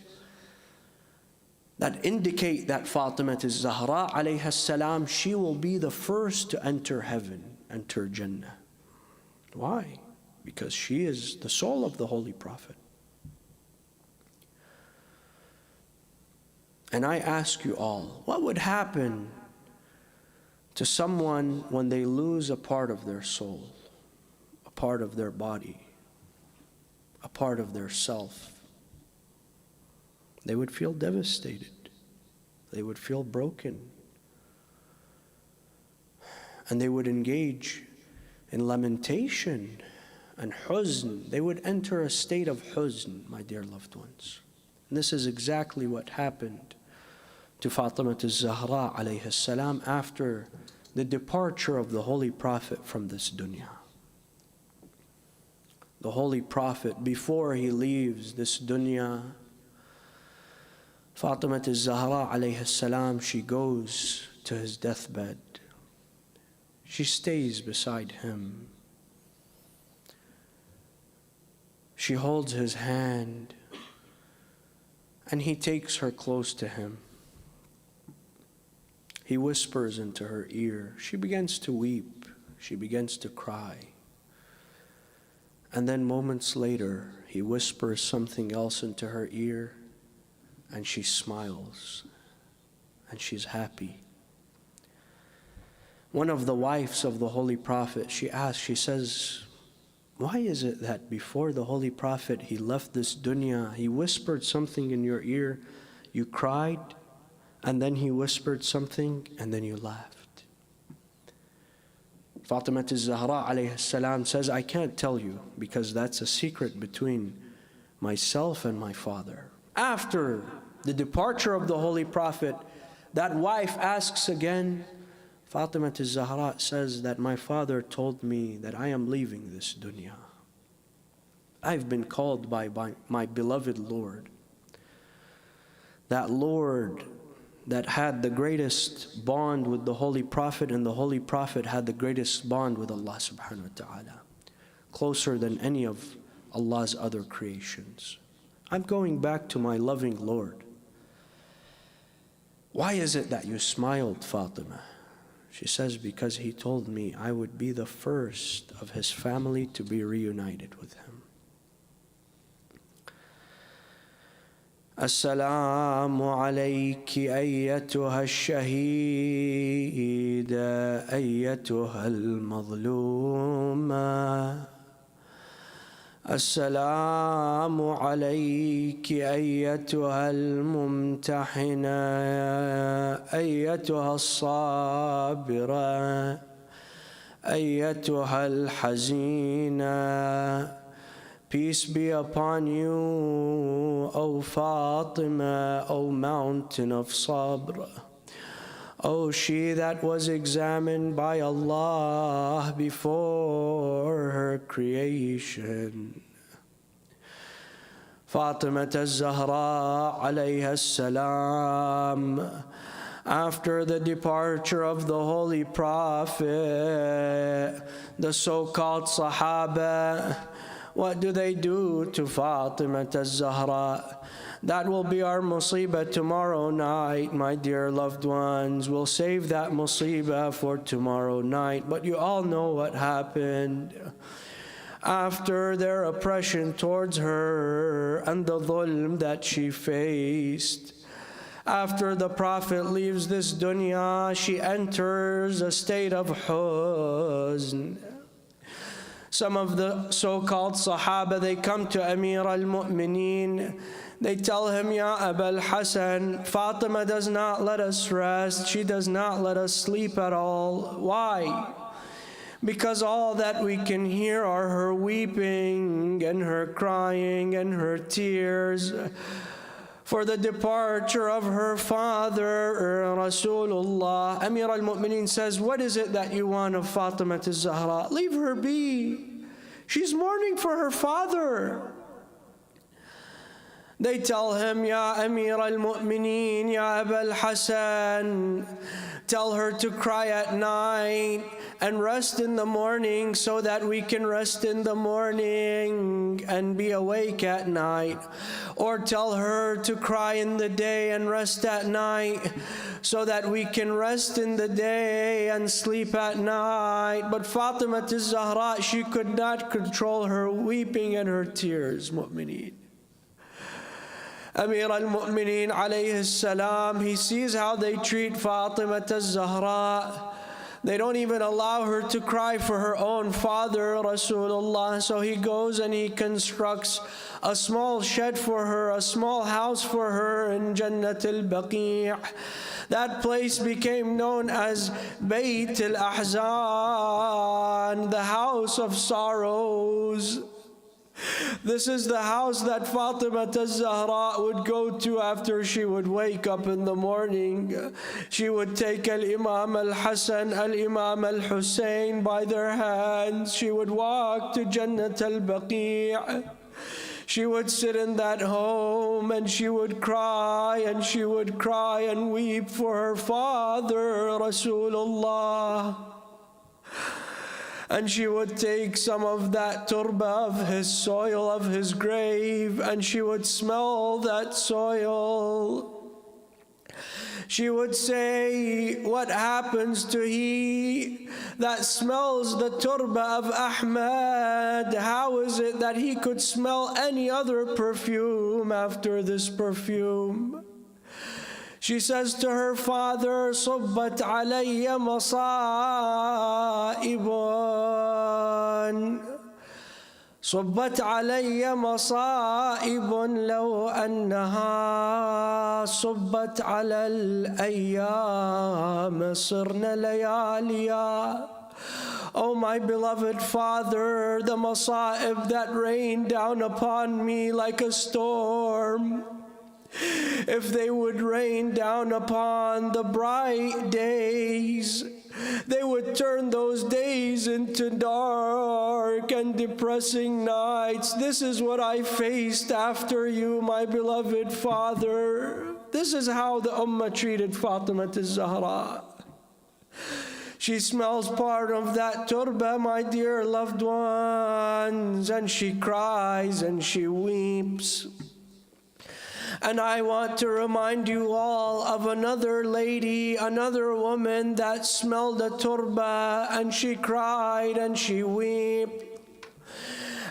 that indicate that Fatima az-Zahra alayha salam, she will be the first to enter heaven, enter Jannah. Why? Because she is the soul of the Holy Prophet. And I ask you all, what would happen to someone when they lose a part of their soul, a part of their body, a part of their self? They would feel devastated. They would feel broken. And they would engage in lamentation and huzn. They would enter a state of huzn, my dear loved ones. And this is exactly what happened to Fatima az-Zahra alayhi salam after the departure of the Holy Prophet from this dunya. The Holy Prophet, before he leaves this dunya, Fatima az-Zahra alayhi salam, she goes to his deathbed. She stays beside him. She holds his hand and he takes her close to him. He whispers into her ear. She begins to weep. She begins to cry. And then moments later, he whispers something else into her ear, and she smiles, and she's happy. One of the wives of the Holy Prophet, she says, why is it that before the Holy Prophet, he left this dunya, he whispered something in your ear, you cried, and then he whispered something, and then you laughed? Fatima al-Zahra alayhi salam says, I can't tell you, because that's a secret between myself and my father. After the departure of the Holy Prophet, that wife asks again. Fatima al-Zahra says that my father told me that I am leaving this dunya. I've been called by my beloved Lord. That Lord that had the greatest bond with the Holy Prophet, and the Holy Prophet had the greatest bond with Allah subhanahu wa ta'ala, closer than any of Allah's other creations. I'm going back to my loving Lord. Why is it that you smiled, Fatima? She says, because he told me I would be the first of his family to be reunited with him. السلام عليك أيتها الشهيدة أيتها المظلومة السلام عليك أيتها الممتحنة أيتها الصابرة أيتها الحزينة. Peace be upon you, O Fatima, O mountain of Sabr, O she that was examined by Allah before her creation. Fatima al-Zahra alayha salam, after the departure of the Holy Prophet, the so-called Sahaba, what do they do to Fatima al-Zahra? That will be our musibah tomorrow night, my dear loved ones. We'll save that musibah for tomorrow night. But you all know what happened. After their oppression towards her and the dhulm that she faced, after the Prophet leaves this dunya, she enters a state of huzn. Some of the so-called Sahaba, they come to Amir al-Mu'mineen. They tell him, Ya Abul Hasan, Fatima does not let us rest. She does not let us sleep at all. Why? Because all that we can hear are her weeping and her crying and her tears for the departure of her father, Rasulullah. Amir al-Mu'mineen says, what is it that you want of Fatima al-Zahra? Leave her be. She's mourning for her father. They tell him, Ya Amir al-Mu'mineen, Ya Abul Hasan, tell her to cry at night and rest in the morning so that we can rest in the morning and be awake at night. Or tell her to cry in the day and rest at night so that we can rest in the day and sleep at night. But Fatima al-Zahra, she could not control her weeping and her tears, mu'mineen. Amir al-Mu'mineen alayhi salam, he sees how they treat Fatima al-Zahra. They don't even allow her to cry for her own father, Rasulullah. So he goes and he constructs a small shed for her, a small house for her in Jannat al-Baqi'. That place became known as Bayt al-Ahzan, the house of sorrows. This is the house that Fatima al-Zahra would go to after she would wake up in the morning. She would take al-Imam al-Hasan, al-Imam al-Hussein by their hands. She would walk to Jannat al-Baqi'. She would sit in that home and she would cry and she would cry and weep for her father, Rasulullah. And she would take some of that turba of his soil, of his grave, and she would smell that soil. She would say, what happens to he that smells the turba of Ahmad? How is it that he could smell any other perfume after this perfume? She says to her father, صُبَّتْ عَلَيَّ مَصَائِبٌ صُبَّتْ عَلَيَّ مَصَائِبٌ لَوْ أَنَّهَا صُبَّتْ عَلَى الْأَيَّامِ صِرْنَ لَيَالِيَا. Oh, my beloved father, the masa'ib that rained down upon me like a storm, if they would rain down upon the bright days, they would turn those days into dark and depressing nights. This is what I faced after you, my beloved father. This is how the Ummah treated Fatima az-Zahra. She smells part of that turba, my dear loved ones, and she cries and she weeps. And I want to remind you all of another lady, another woman that smelled a turba and she cried and she wept.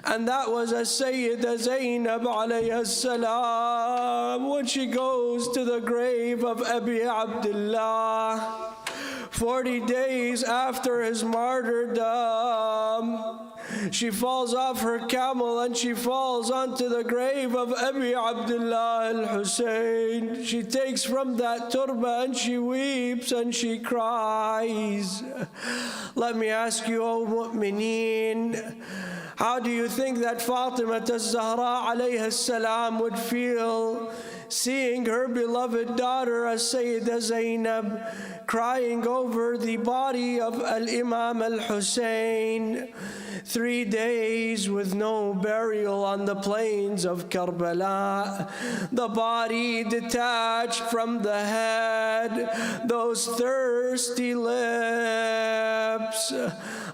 And that was a Sayyida Zainab alayhi salam when she goes to the grave of Abi Abdullah 40 days after his martyrdom. She falls off her camel and she falls onto the grave of Abi Abdullah al-Hussein. She takes from that turba and she weeps and she cries. Let me ask you, O mu'mineen, how do you think that Fatima az-Zahra alayha salam would feel seeing her beloved daughter as Sayyida Zainab crying over the body of Al-Imam al-Hussein? 3 days with no burial on the plains of Karbala, the body detached from the head, those thirsty lips.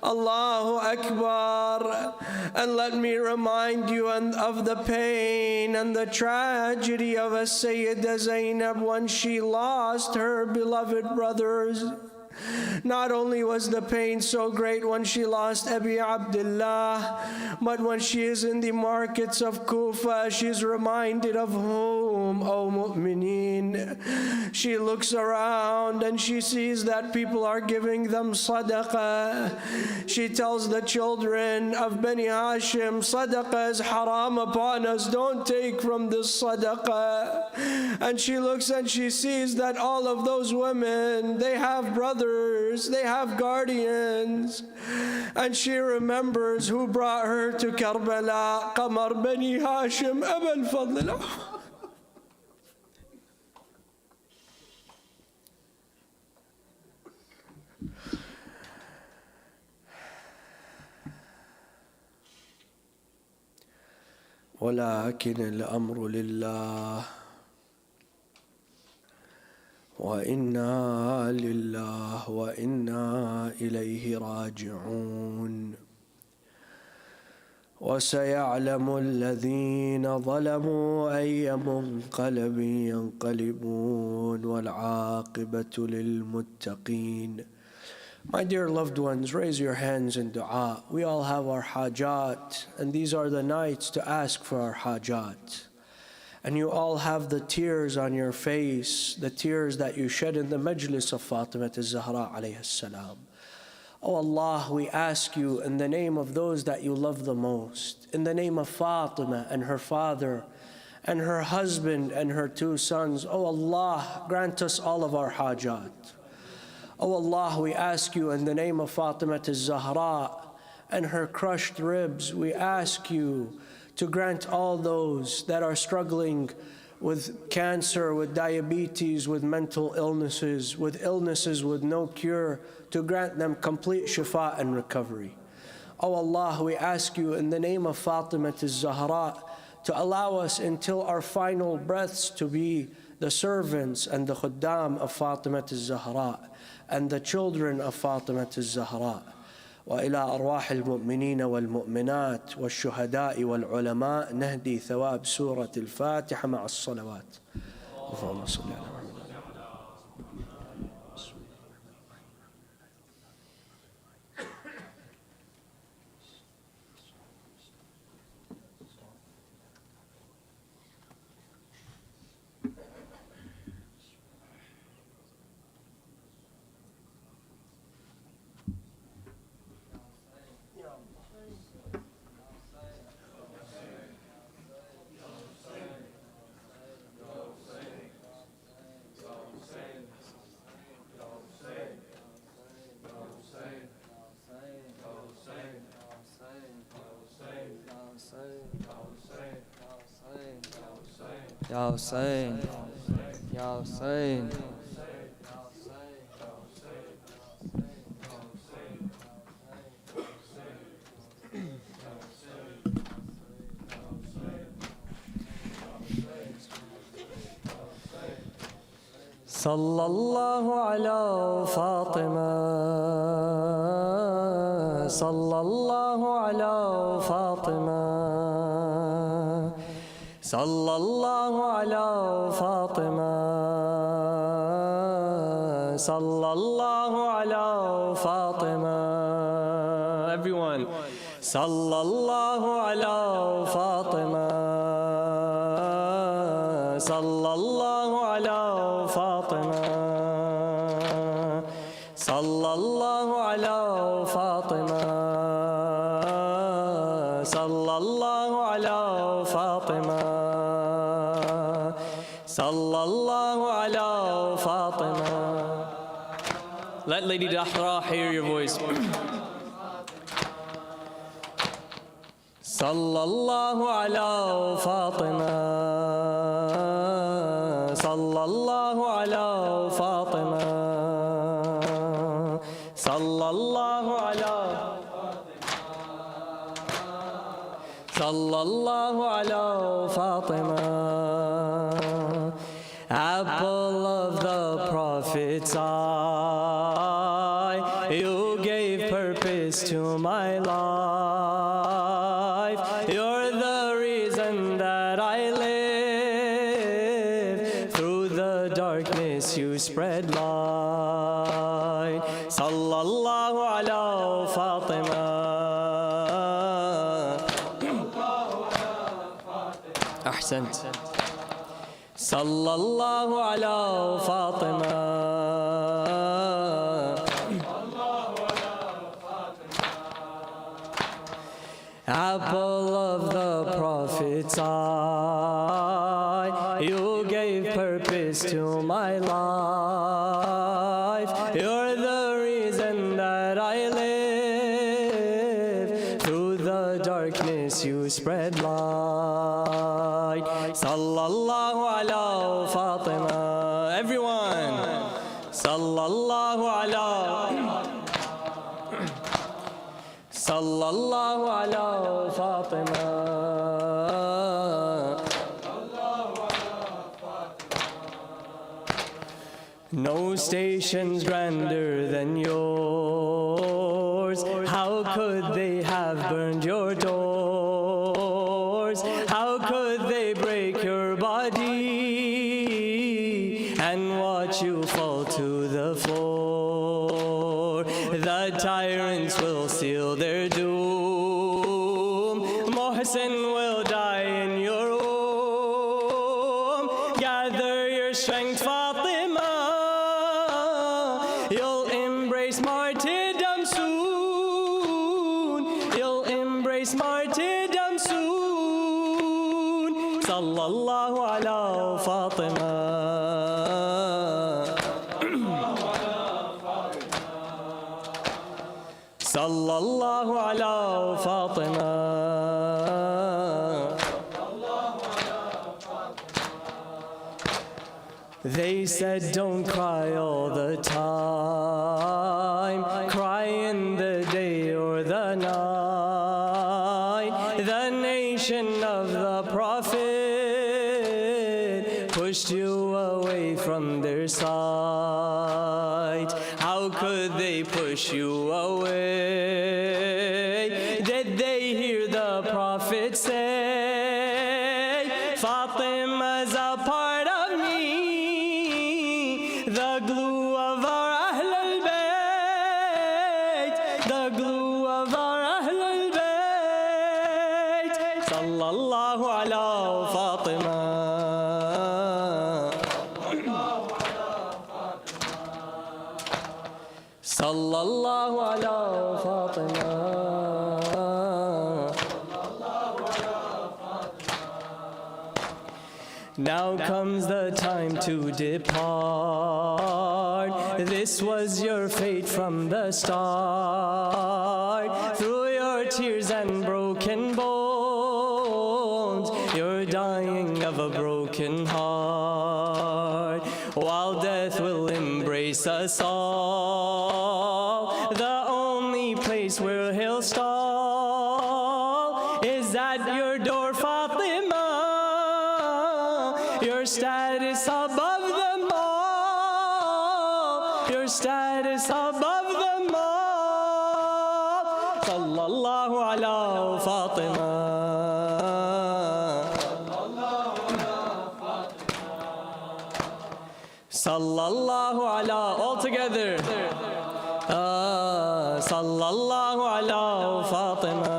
Allahu Akbar. And let me remind you of the pain and the tragedy of a Sayyida Zainab when she lost her beloved brothers. Not only was the pain so great when she lost Abi Abdullah, but when she is in the markets of Kufa, she is reminded of whom, O mu'mineen? She looks around and she sees that people are giving them sadaqah. She tells the children of Bani Hashim, sadaqah is haram upon us, don't take from this sadaqah. And she looks and she sees that all of those women, they have brothers, they have guardians. And she remembers who brought her to Karbala, Qamar Bani Hashim, Abul Fadl. ولكن الأمر لله وإنا لله وإنا إليه راجعون. وسيعلم الذين ظلموا أي منقلب ينقلبون والعاقبة للمتقين. My dear loved ones, raise your hands in dua. We all have our hajat, and these are the nights to ask for our hajat. And you all have the tears on your face, the tears that you shed in the majlis of Fatima az-Zahra alayhi salam. Oh Allah, we ask you in the name of those that you love the most, in the name of Fatima and her father and her husband and her 2 sons, oh Allah, grant us all of our hajat. Oh Allah, we ask you in the name of Fatima az-Zahra and her crushed ribs, we ask you to grant all those that are struggling with cancer, with diabetes, with mental illnesses with no cure, to grant them complete shifa and recovery. Oh Allah, we ask you in the name of Fatima az-Zahra to allow us until our final breaths to be the servants and the khuddam of Fatima az-Zahra and the children of Fatima az-Zahra. وإلى أرواح المؤمنين والمؤمنات والشهداء والعلماء نهدي ثواب سورة الفاتحة مع الصلوات. اللهم صل على محمد. Ya Hussein, Ya Hussein. صلى الله على فاطمة، صلى الله على فاطمة، صلى الله على فاطمة، صلى الله على فاطمة. Everyone, صلى الله على فاطمة، صلى الله على فاطمة، صلى الله على فاطمة، صلى الله على فاطمة، صلى الله على فاطمة. Let Lady Dahra hear your voice. صلى الله على فاطمة، صلى الله على فاطمة، صلى الله على صلى الله على فاطمة. Apple of the Prophet's eye, you gave purpose to my life. You're the reason that I live. Through the darkness you spread light. Sallallahu ala Fatima. Ahsant. Sallallahu ala Fatima. Apple of the Prophet's eye, you gave purpose to my life. You're the reason that I live. Through the darkness you spread light. Sallallahu ala Fatima. Everyone, sallallahu ala sallallahu ala Fatima. No station's grander than yours. How could they have burned your doors? How could they break your body and watch you fall to the floor? The tyrants will seal their doom. Mohsen will die in your womb. Gather your strength, Fatima. You'll embrace martyrdom soon. You'll embrace martyrdom soon. Sallallahu ala Fatima. Sallallahu ala Fatima. They said don't cry all the time, cry in the day or the night. The nation of the Prophet pushed you away from their sight. How could they push you away? the glue of our Ahl al-Bayt, the glue of our Ahl al-Bayt. Sallallahu ala Fatima. Sallallahu ala Fatima. Now comes the time to depart. This was your fate from the start. Through your tears and broken bones, you're dying of a broken heart. While death will embrace us all, the only place where he'll stall is at your door, Fatima. Your status above them all, your status above them all. Sallallahu ala Fatima. Sallallahu ala, all together. Sallallahu ala Fatima.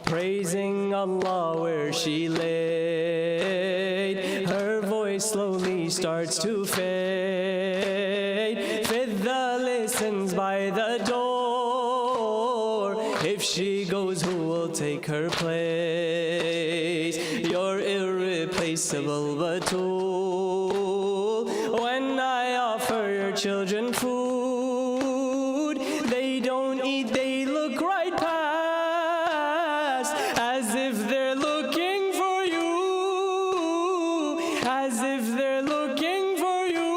Praising Allah where she lay, her voice slowly starts to fade. Fidda listens by the door. If she goes, who will take her place? You're irreplaceable, Batul. When I offer your children food, they don't eat, they look right past, as if they're looking for you, as if they're looking for you.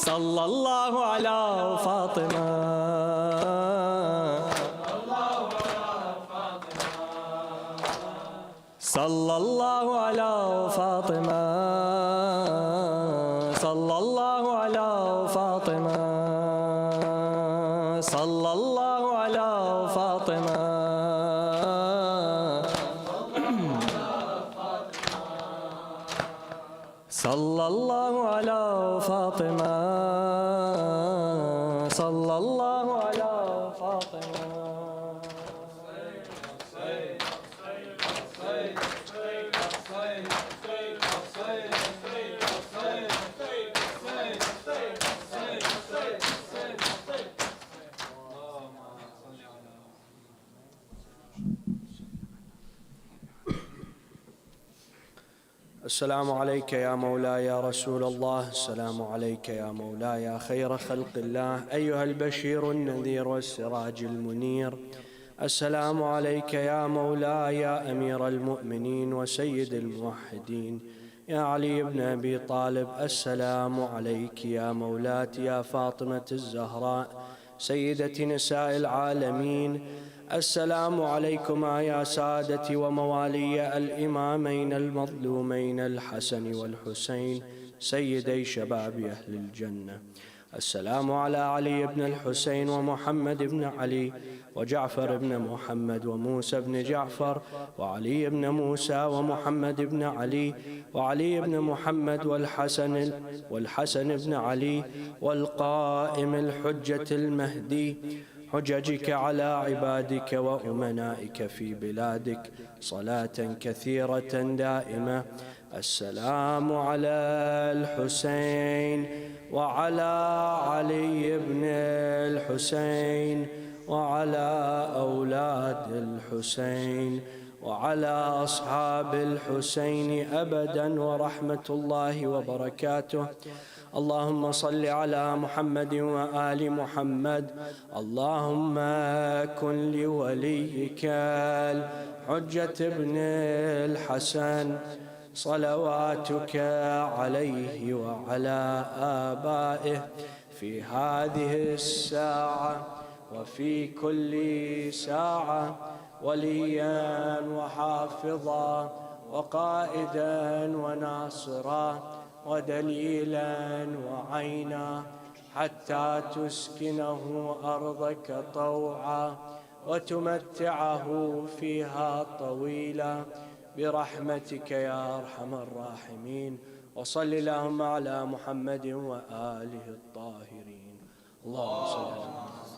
Sallallahu ala Fatima. Sallallahu ala Fatima. Sallallahu ala Fatima. Sallallahu ala Fatima. Sallallahu ala Fatima. Sallallahu ala Fatima. السلام عليك يا مولاي يا رسول الله. السلام عليك يا مولاي يا خير خلق الله، أيها البشير النذير والسراج المنير. السلام عليك يا مولاي يا أمير المؤمنين وسيد الموحدين يا علي بن أبي طالب. السلام عليك يا مولاتي يا فاطمة الزهراء سيدة نساء العالمين. السلام عليكما يا سادتي وموالي الإمامين المظلومين الحسن والحسين سيدي شباب أهل الجنة. السلام على علي بن الحسين ومحمد بن علي وجعفر بن محمد وموسى بن جعفر وعلي بن موسى ومحمد بن علي وعلي بن محمد والحسن بن علي والقائم الحجة المهدي، حججك على عبادك وأمنائك في بلادك صلاة كثيرة دائمة. السلام على الحسين وعلى علي بن الحسين وعلى أولاد الحسين وعلى أصحاب الحسين أبدا ورحمة الله وبركاته. اللهم صل على محمد وآل محمد. اللهم كن لوليك الحجة ابن الحسن صلواتك عليه وعلى آبائه في هذه الساعة وفي كل ساعة وليا وحافظا وقائدا وناصرا ودليلا وعينا حتى تسكنه أرضك طوعا وتمتعه فيها طويلا برحمتك يا أرحم الراحمين. وصل اللهم على محمد وآله الطاهرين. اللهم صل على محمد.